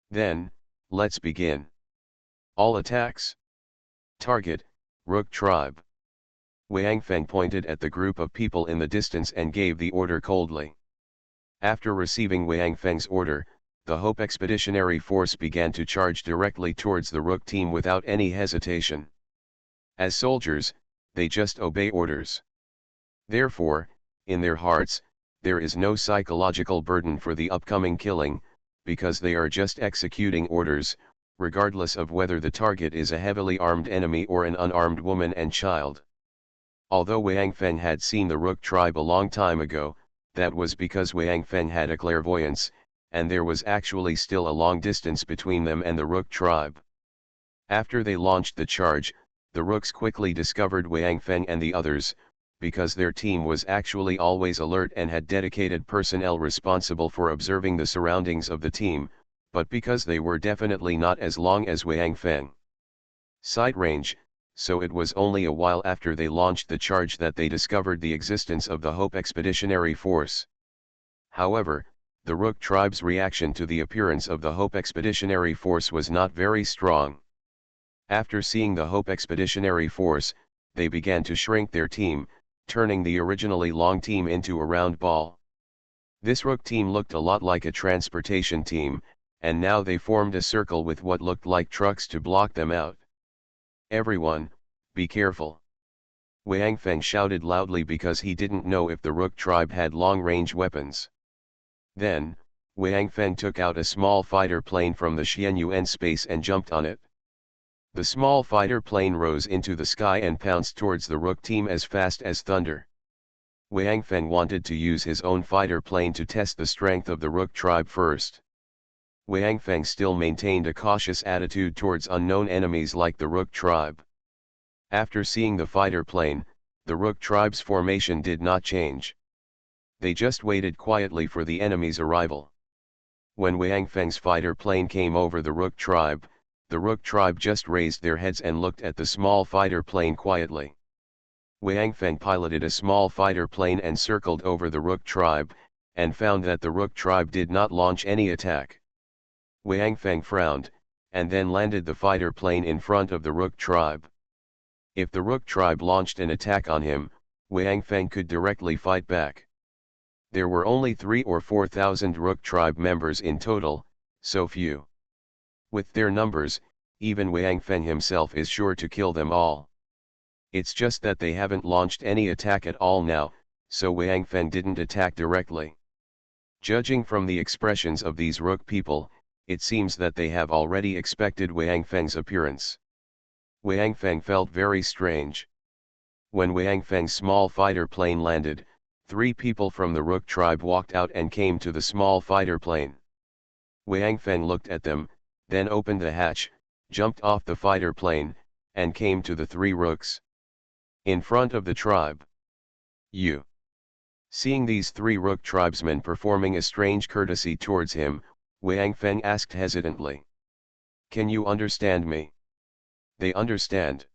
Then, let's begin. All attacks. Target, Rook tribe. Wang Feng pointed at the group of people in the distance and gave the order coldly. After receiving Wang Feng's order, the Hope Expeditionary Force began to charge directly towards the Rook team without any hesitation. As soldiers, they just obey orders. Therefore, in their hearts, there is no psychological burden for the upcoming killing, because they are just executing orders, regardless of whether the target is a heavily armed enemy or an unarmed woman and child. Although Wang Feng had seen the Rook tribe a long time ago, that was because Wang Feng had a clairvoyance, and there was actually still a long distance between them and the Rook tribe. After they launched the charge, the Rooks quickly discovered Wang Feng and the others, because their team was actually always alert and had dedicated personnel responsible for observing the surroundings of the team, but because they were definitely not as long as Wang Feng sight range, so it was only a while after they launched the charge that they discovered the existence of the Hope Expeditionary Force. However, the Rook tribe's reaction to the appearance of the Hope Expeditionary Force was not very strong. After seeing the Hope Expeditionary Force, they began to shrink their team, turning the originally long team into a round ball. This Rook team looked a lot like a transportation team, and now they formed a circle with what looked like trucks to block them out. "Everyone, be careful!" Wang Feng shouted loudly because he didn't know if the Rook tribe had long-range weapons. Then, Wang Feng took out a small fighter plane from the Xianyuan space and jumped on it. The small fighter plane rose into the sky and pounced towards the Rook team as fast as thunder. Wang Feng wanted to use his own fighter plane to test the strength of the Rook tribe first. Wang Feng still maintained a cautious attitude towards unknown enemies like the Rook tribe. After seeing the fighter plane, the Rook tribe's formation did not change. They just waited quietly for the enemy's arrival. When Wang Feng's fighter plane came over the Rook tribe just raised their heads and looked at the small fighter plane quietly. Wang Feng piloted a small fighter plane and circled over the Rook tribe, and found that the Rook tribe did not launch any attack. Wang Feng frowned, and then landed the fighter plane in front of the Rook tribe. If the Rook tribe launched an attack on him, Wang Feng could directly fight back. There were only 3,000 or 4,000 Rook tribe members in total, so few. With their numbers, even Wang Feng himself is sure to kill them all. It's just that they haven't launched any attack at all now, so Wang Feng didn't attack directly. Judging from the expressions of these Rook people, it seems that they have already expected Wang Feng's appearance. Wang Feng felt very strange. When Wang Feng's small fighter plane landed, 3 people from the Rook tribe walked out and came to the small fighter plane. Wang Feng looked at them, then opened the hatch, jumped off the fighter plane, and came to the 3 Rooks in front of the tribe. "You." Seeing these 3 Rook tribesmen performing a strange courtesy towards him, Wang Feng asked hesitantly, "Can you understand me?" "They understand."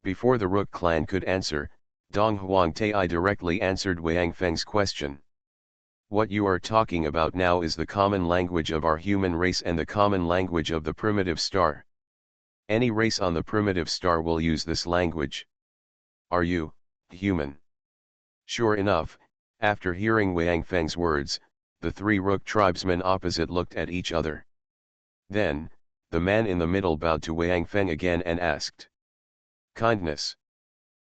Before the Rook clan could answer, Dong Huangtai directly answered Wang Feng's question. "What you are talking about now is the common language of our human race and the common language of the primitive star. Any race on the primitive star will use this language. Are you human?" Sure enough, after hearing Wang Feng's words, the 3 Rook tribesmen opposite looked at each other. Then, the man in the middle bowed to Wang Feng again and asked, "Kindness?"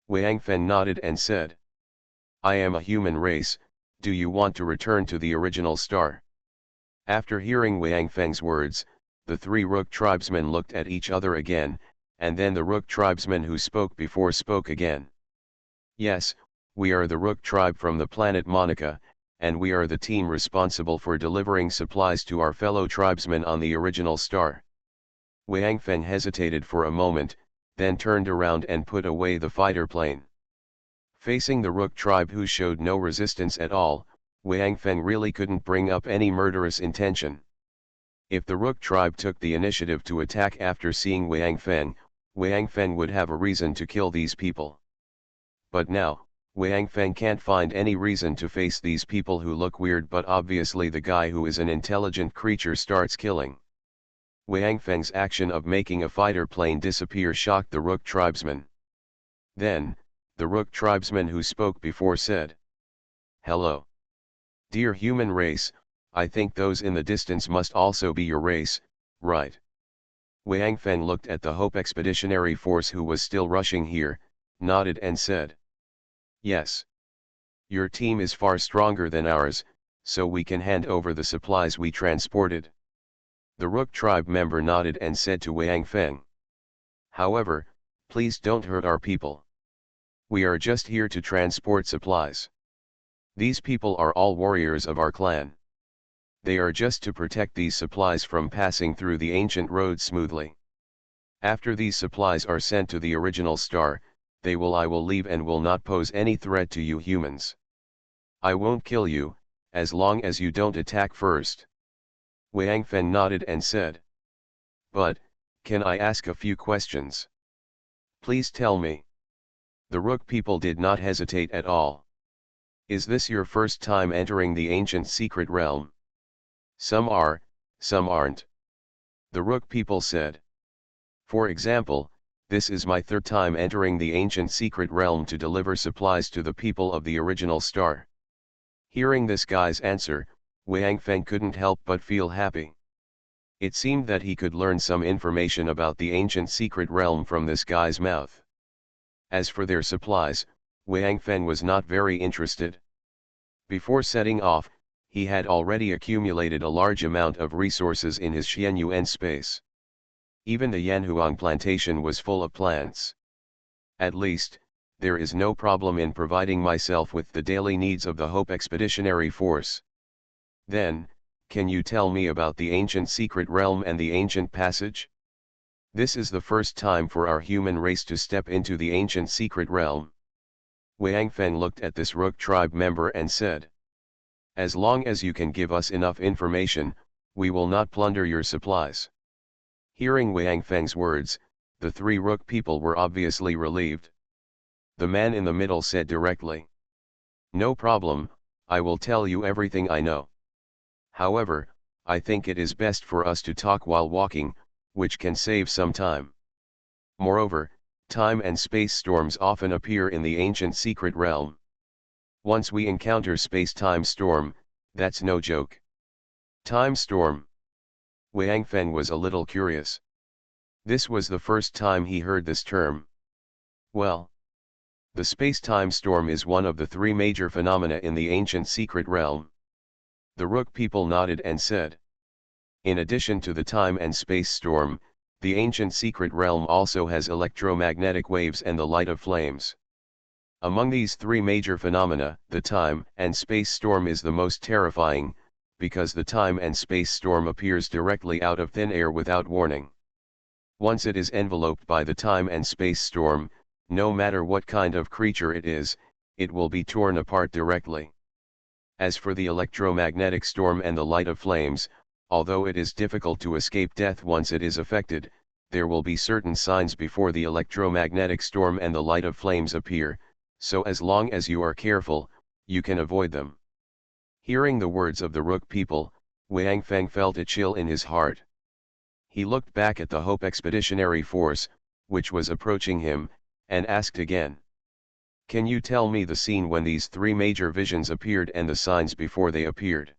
Wang Feng nodded and said, "I am a human race, do you want to return to the original star?" After hearing Wang Feng's words, the 3 Rook tribesmen looked at each other again, and then the Rook tribesman who spoke before spoke again. "Yes, we are the Rook tribe from the planet Monica, and we are the team responsible for delivering supplies to our fellow tribesmen on the original star." Wang Feng hesitated for a moment, then turned around and put away the fighter plane. Facing the Rook tribe who showed no resistance at all, Wang Feng really couldn't bring up any murderous intention. If the Rook tribe took the initiative to attack after seeing Wang Feng would have a reason to kill these people. But now, Wang Feng can't find any reason to face these people who look weird, but obviously the guy who is an intelligent creature starts killing. Wang Feng's action of making a fighter plane disappear shocked the Rook tribesman. Then, the Rook tribesman who spoke before said, "Hello. Dear human race, I think those in the distance must also be your race, right? Wang Feng looked at the Hope Expeditionary Force who was still rushing here, nodded and said. Yes. Your team is far stronger than ours, so we can hand over the supplies we transported. The Rook tribe member nodded and said to Wang Feng. However, please don't hurt our people. We are just here to transport supplies. These people are all warriors of our clan. They are just to protect these supplies from passing through the ancient road smoothly. After these supplies are sent to the original star, I will leave and will not pose any threat to you humans. I won't kill you, as long as you don't attack first. Wang Feng nodded and said. But, can I ask a few questions? Please tell me. The Rook people did not hesitate at all. Is this your first time entering the ancient secret realm? Some are, some aren't. The Rook people said. For example, this is my third time entering the ancient secret realm to deliver supplies to the people of the original star. Hearing this guy's answer, Wang Feng couldn't help but feel happy. It seemed that he could learn some information about the ancient secret realm from this guy's mouth. As for their supplies, Wang Feng was not very interested. Before setting off, he had already accumulated a large amount of resources in his Xianyuan space. Even the Yanhuang plantation was full of plants. At least, there is no problem in providing myself with the daily needs of the Hope Expeditionary Force. Then, can you tell me about the ancient secret realm and the ancient passage? This is the first time for our human race to step into the ancient secret realm. Wang Feng looked at this Rook tribe member and said. As long as you can give us enough information, we will not plunder your supplies. Hearing Wang Feng's words, the three Rook people were obviously relieved. The man in the middle said directly. No problem, I will tell you everything I know. However, I think it is best for us to talk while walking, which can save some time. Moreover, time and space storms often appear in the ancient secret realm. Once we encounter space-time storm, that's no joke. Time storm. Wang Feng was a little curious. This was the first time he heard this term. Well, the space-time storm is one of the three major phenomena in the ancient secret realm. The Rook people nodded and said. In addition to the time and space storm, the ancient secret realm also has electromagnetic waves and the light of flames. Among these three major phenomena, the time and space storm is the most terrifying, because the time and space storm appears directly out of thin air without warning. Once it is enveloped by the time and space storm, no matter what kind of creature it is, it will be torn apart directly. As for the electromagnetic storm and the light of flames, although it is difficult to escape death once it is affected, there will be certain signs before the electromagnetic storm and the light of flames appear, so as long as you are careful, you can avoid them. Hearing the words of the Rook people, Wang Feng felt a chill in his heart. He looked back at the Hope Expeditionary Force, which was approaching him, and asked again. Can you tell me the scene when these three major visions appeared and the signs before they appeared?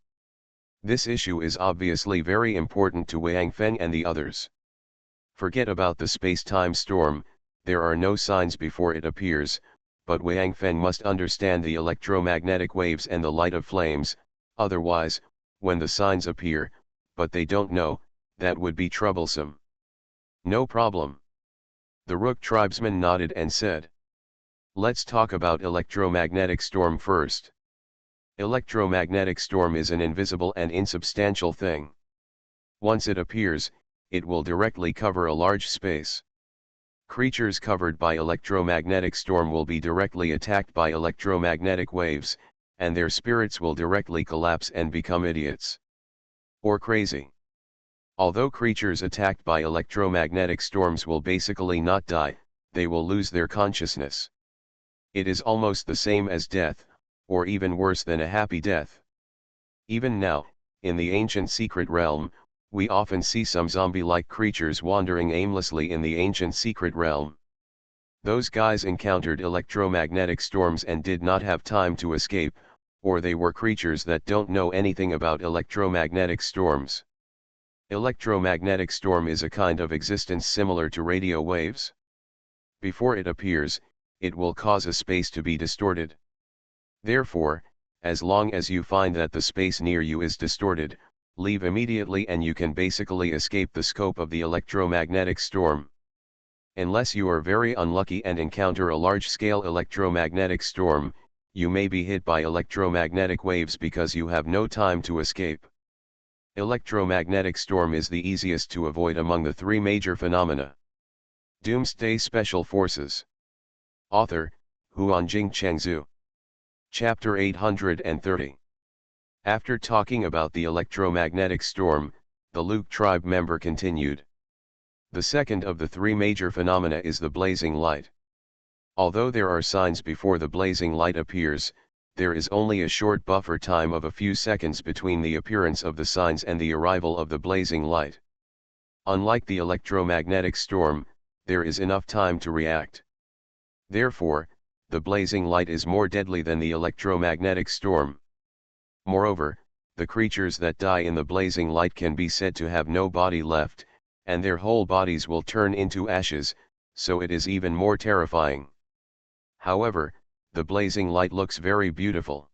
This issue is obviously very important to Wang Feng and the others. Forget about the space-time storm, there are no signs before it appears, but Wang Feng must understand the electromagnetic waves and the light of flames, otherwise, when the signs appear, but they don't know, that would be troublesome. No problem. The Rook tribesman nodded and said. Let's talk about electromagnetic storm first. Electromagnetic storm is an invisible and insubstantial thing. Once it appears, it will directly cover a large space. Creatures covered by electromagnetic storm will be directly attacked by electromagnetic waves, and their spirits will directly collapse and become idiots. Or crazy. Although creatures attacked by electromagnetic storms will basically not die, they will lose their consciousness. It is almost the same as death, or even worse than a happy death. Even now, in the ancient secret realm, we often see some zombie-like creatures wandering aimlessly in the ancient secret realm. Those guys encountered electromagnetic storms and did not have time to escape, or they were creatures that don't know anything about electromagnetic storms. Electromagnetic storm is a kind of existence similar to radio waves. Before it appears, it will cause a space to be distorted. Therefore, as long as you find that the space near you is distorted, leave immediately and you can basically escape the scope of the electromagnetic storm. Unless you are very unlucky and encounter a large-scale electromagnetic storm, you may be hit by electromagnetic waves because you have no time to escape. Electromagnetic storm is the easiest to avoid among the three major phenomena. Doomsday Special Forces. Author, Huanjing Chengzhu. Chapter 830. After talking about the electromagnetic storm, the Luke tribe member continued. The second of the three major phenomena is the blazing light. Although there are signs before the blazing light appears, there is only a short buffer time of a few seconds between the appearance of the signs and the arrival of the blazing light. Unlike the electromagnetic storm, there is enough time to react. Therefore, the blazing light is more deadly than the electromagnetic storm. Moreover, the creatures that die in the blazing light can be said to have no body left, and their whole bodies will turn into ashes, so it is even more terrifying. However, the blazing light looks very beautiful.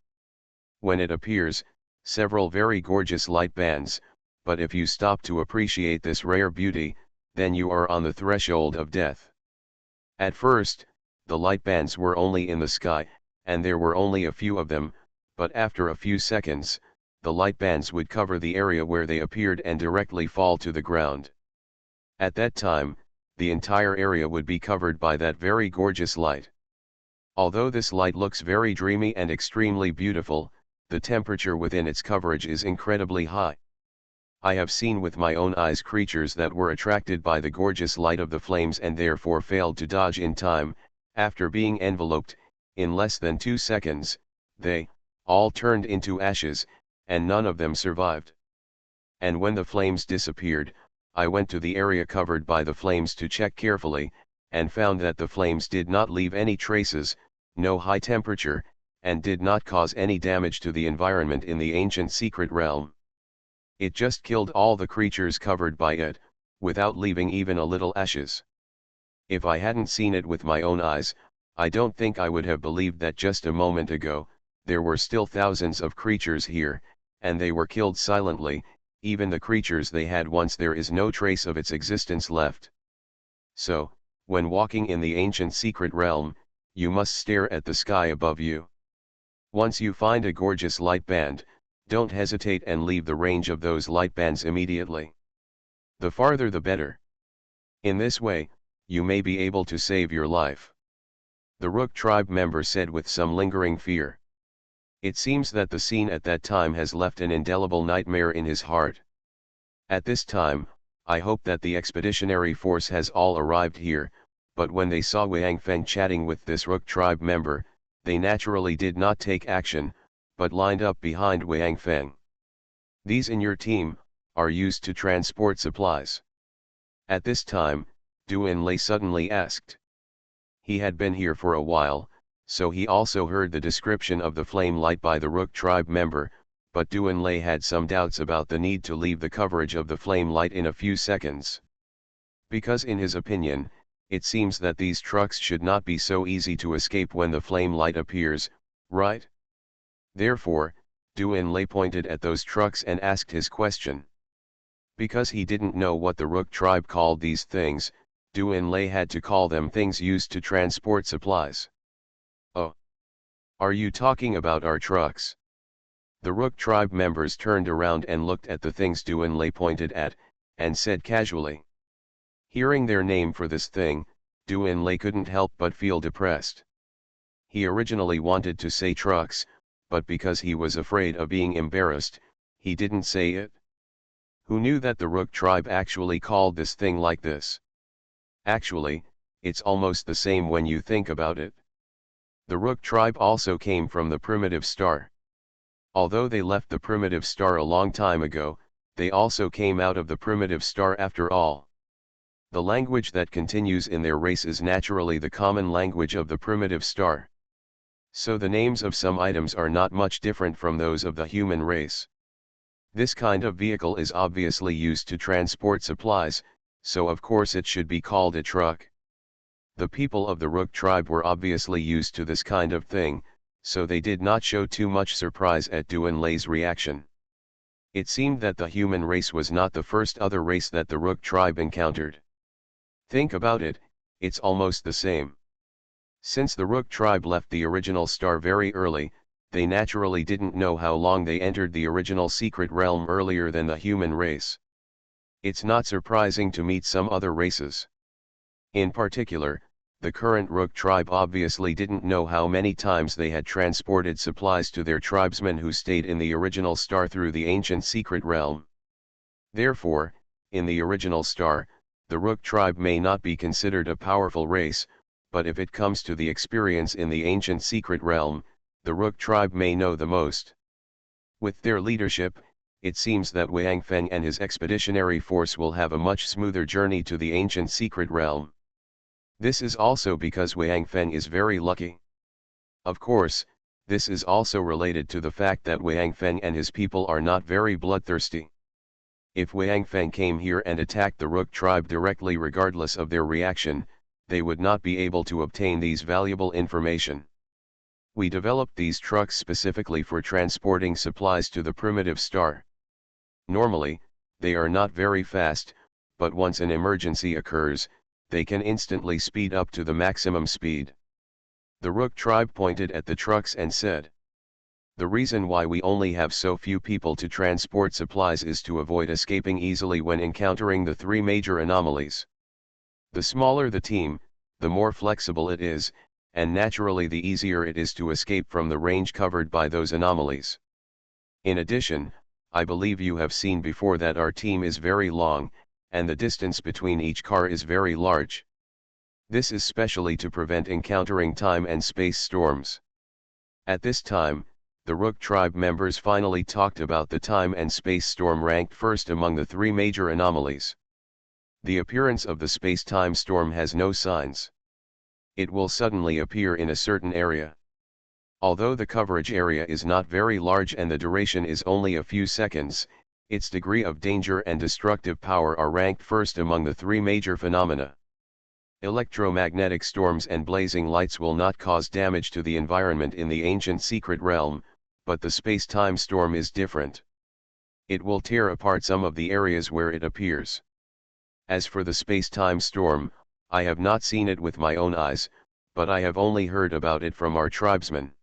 When it appears, several very gorgeous light bands, but if you stop to appreciate this rare beauty, then you are on the threshold of death. At first, the light bands were only in the sky, and there were only a few of them, but after a few seconds, the light bands would cover the area where they appeared and directly fall to the ground. At that time, the entire area would be covered by that very gorgeous light. Although this light looks very dreamy and extremely beautiful, the temperature within its coverage is incredibly high. I have seen with my own eyes creatures that were attracted by the gorgeous light of the flames and therefore failed to dodge in time. After being enveloped, in less than 2 seconds, they all turned into ashes, and none of them survived. And when the flames disappeared, I went to the area covered by the flames to check carefully, and found that the flames did not leave any traces, no high temperature, and did not cause any damage to the environment in the ancient secret realm. It just killed all the creatures covered by it, without leaving even a little ashes. If I hadn't seen it with my own eyes, I don't think I would have believed that just a moment ago, there were still thousands of creatures here, and they were killed silently, even the creatures they had once. There is no trace of its existence left. So, when walking in the ancient secret realm, you must stare at the sky above you. Once you find a gorgeous light band, don't hesitate and leave the range of those light bands immediately. The farther the better. In this way, you may be able to save your life. The Rook tribe member said with some lingering fear. It seems that the scene at that time has left an indelible nightmare in his heart. At this time, I hope that the expeditionary force has all arrived here, but when they saw Wang Feng chatting with this Rook tribe member, they naturally did not take action, but lined up behind Wang Feng. These in your team are used to transport supplies. At this time, Duan Lei suddenly asked. He had been here for a while, so he also heard the description of the flame light by the Rook tribe member, but Duan Lei had some doubts about the need to leave the coverage of the flame light in a few seconds. Because in his opinion, it seems that these trucks should not be so easy to escape when the flame light appears, right? Therefore, Duan Lei pointed at those trucks and asked his question. Because he didn't know what the Rook tribe called these things, Duan Lei had to call them things used to transport supplies. Oh. Are you talking about our trucks? The Rook tribe members turned around and looked at the things Duan Lei pointed at, and said casually. Hearing their name for this thing, Duan Lei couldn't help but feel depressed. He originally wanted to say trucks, but because he was afraid of being embarrassed, he didn't say it. Who knew that the Rook tribe actually called this thing like this? Actually, it's almost the same when you think about it. The Rook tribe also came from the primitive star. Although they left the primitive star a long time ago, they also came out of the primitive star after all. The language that continues in their race is naturally the common language of the primitive star. So the names of some items are not much different from those of the human race. This kind of vehicle is obviously used to transport supplies, so of course it should be called a truck. The people of the Rook tribe were obviously used to this kind of thing, so they did not show too much surprise at Doomsday's reaction. It seemed that the human race was not the first other race that the Rook tribe encountered. Think about it, it's almost the same. Since the Rook tribe left the original star very early, they naturally didn't know how long they entered the original secret realm earlier than the human race. It's not surprising to meet some other races. In particular, the current Rook tribe obviously didn't know how many times they had transported supplies to their tribesmen who stayed in the original star through the ancient secret realm. Therefore, in the original star, the Rook tribe may not be considered a powerful race, but if it comes to the experience in the ancient secret realm, the Rook tribe may know the most. With their leadership, it seems that Wang Feng and his expeditionary force will have a much smoother journey to the ancient secret realm. This is also because Wang Feng is very lucky. Of course, this is also related to the fact that Wang Feng and his people are not very bloodthirsty. If Wang Feng came here and attacked the Rook tribe directly regardless of their reaction, they would not be able to obtain these valuable information. We developed these trucks specifically for transporting supplies to the primitive star. Normally, they are not very fast, but once an emergency occurs, they can instantly speed up to the maximum speed. The Rook tribe pointed at the trucks and said, "The reason why we only have so few people to transport supplies is to avoid escaping easily when encountering the three major anomalies. The smaller the team, the more flexible it is, and naturally the easier it is to escape from the range covered by those anomalies. In addition, I believe you have seen before that our team is very long, and the distance between each car is very large. This is specially to prevent encountering time and space storms." At this time, the Rook tribe members finally talked about the time and space storm ranked first among the three major anomalies. The appearance of the space-time storm has no signs. It will suddenly appear in a certain area. Although the coverage area is not very large and the duration is only a few seconds, its degree of danger and destructive power are ranked first among the three major phenomena. Electromagnetic storms and blazing lights will not cause damage to the environment in the ancient secret realm, but the space-time storm is different. It will tear apart some of the areas where it appears. As for the space-time storm, I have not seen it with my own eyes, but I have only heard about it from our tribesmen.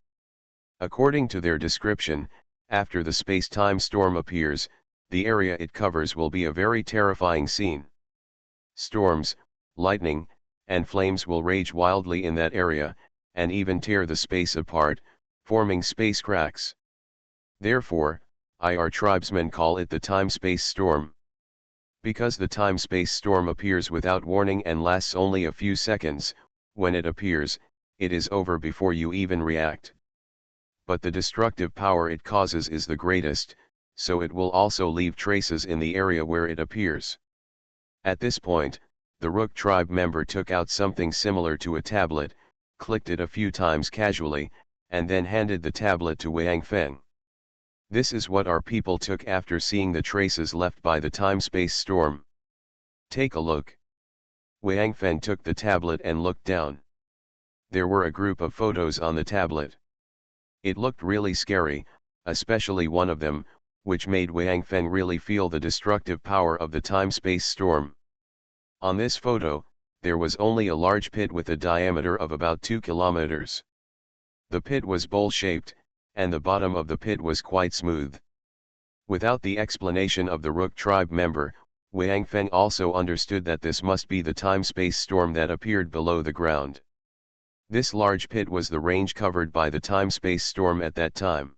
According to their description, after the space-time storm appears, the area it covers will be a very terrifying scene. Storms, lightning, and flames will rage wildly in that area, and even tear the space apart, forming space cracks. Therefore, our tribesmen call it the time-space storm. Because the time-space storm appears without warning and lasts only a few seconds, when it appears, it is over before you even react. But the destructive power it causes is the greatest, so it will also leave traces in the area where it appears. At this point, the Rook tribe member took out something similar to a tablet, clicked it a few times casually, and then handed the tablet to Wang Feng. This is what our people took after seeing the traces left by the time-space storm. Take a look. Wang Feng took the tablet and looked down. There were a group of photos on the tablet. It looked really scary, especially one of them, which made Wang Feng really feel the destructive power of the time-space storm. On this photo, there was only a large pit with a diameter of about 2 kilometers. The pit was bowl-shaped, and the bottom of the pit was quite smooth. Without the explanation of the Rook tribe member, Wang Feng also understood that this must be the time-space storm that appeared below the ground. This large pit was the range covered by the time-space storm at that time.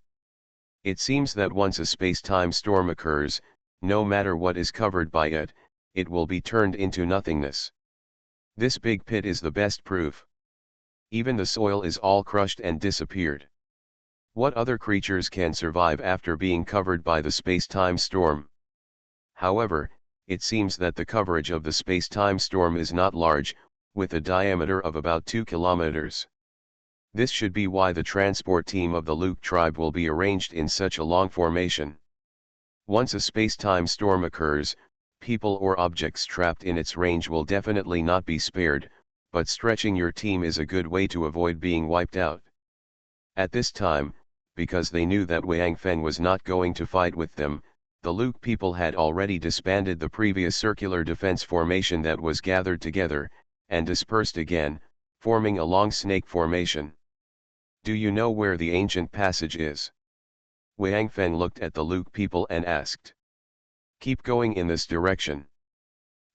It seems that once a space-time storm occurs, no matter what is covered by it, it will be turned into nothingness. This big pit is the best proof. Even the soil is all crushed and disappeared. What other creatures can survive after being covered by the space-time storm? However, it seems that the coverage of the space-time storm is not large, with a diameter of about 2 kilometers. This should be why the transport team of the Luke tribe will be arranged in such a long formation. Once a space-time storm occurs, people or objects trapped in its range will definitely not be spared, but stretching your team is a good way to avoid being wiped out. At this time, because they knew that Wang Feng was not going to fight with them, the Luke people had already disbanded the previous circular defense formation that was gathered together, and dispersed again, forming a long snake formation. Do you know where the ancient passage is? Wang Feng looked at the Luke people and asked. Keep going in this direction.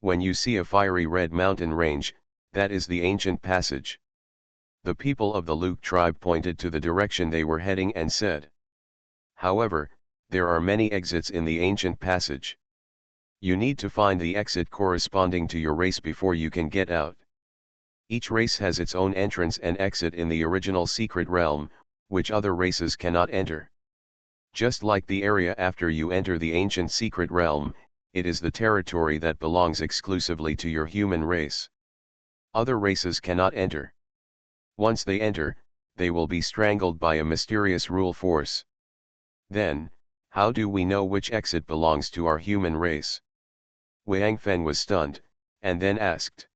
When you see a fiery red mountain range, that is the ancient passage. The people of the Luke tribe pointed to the direction they were heading and said. However, there are many exits in the ancient passage. You need to find the exit corresponding to your race before you can get out. Each race has its own entrance and exit in the original secret realm, which other races cannot enter. Just like the area after you enter the ancient secret realm, it is the territory that belongs exclusively to your human race. Other races cannot enter. Once they enter, they will be strangled by a mysterious rule force. Then, how do we know which exit belongs to our human race? Wang Feng was stunned, and then asked.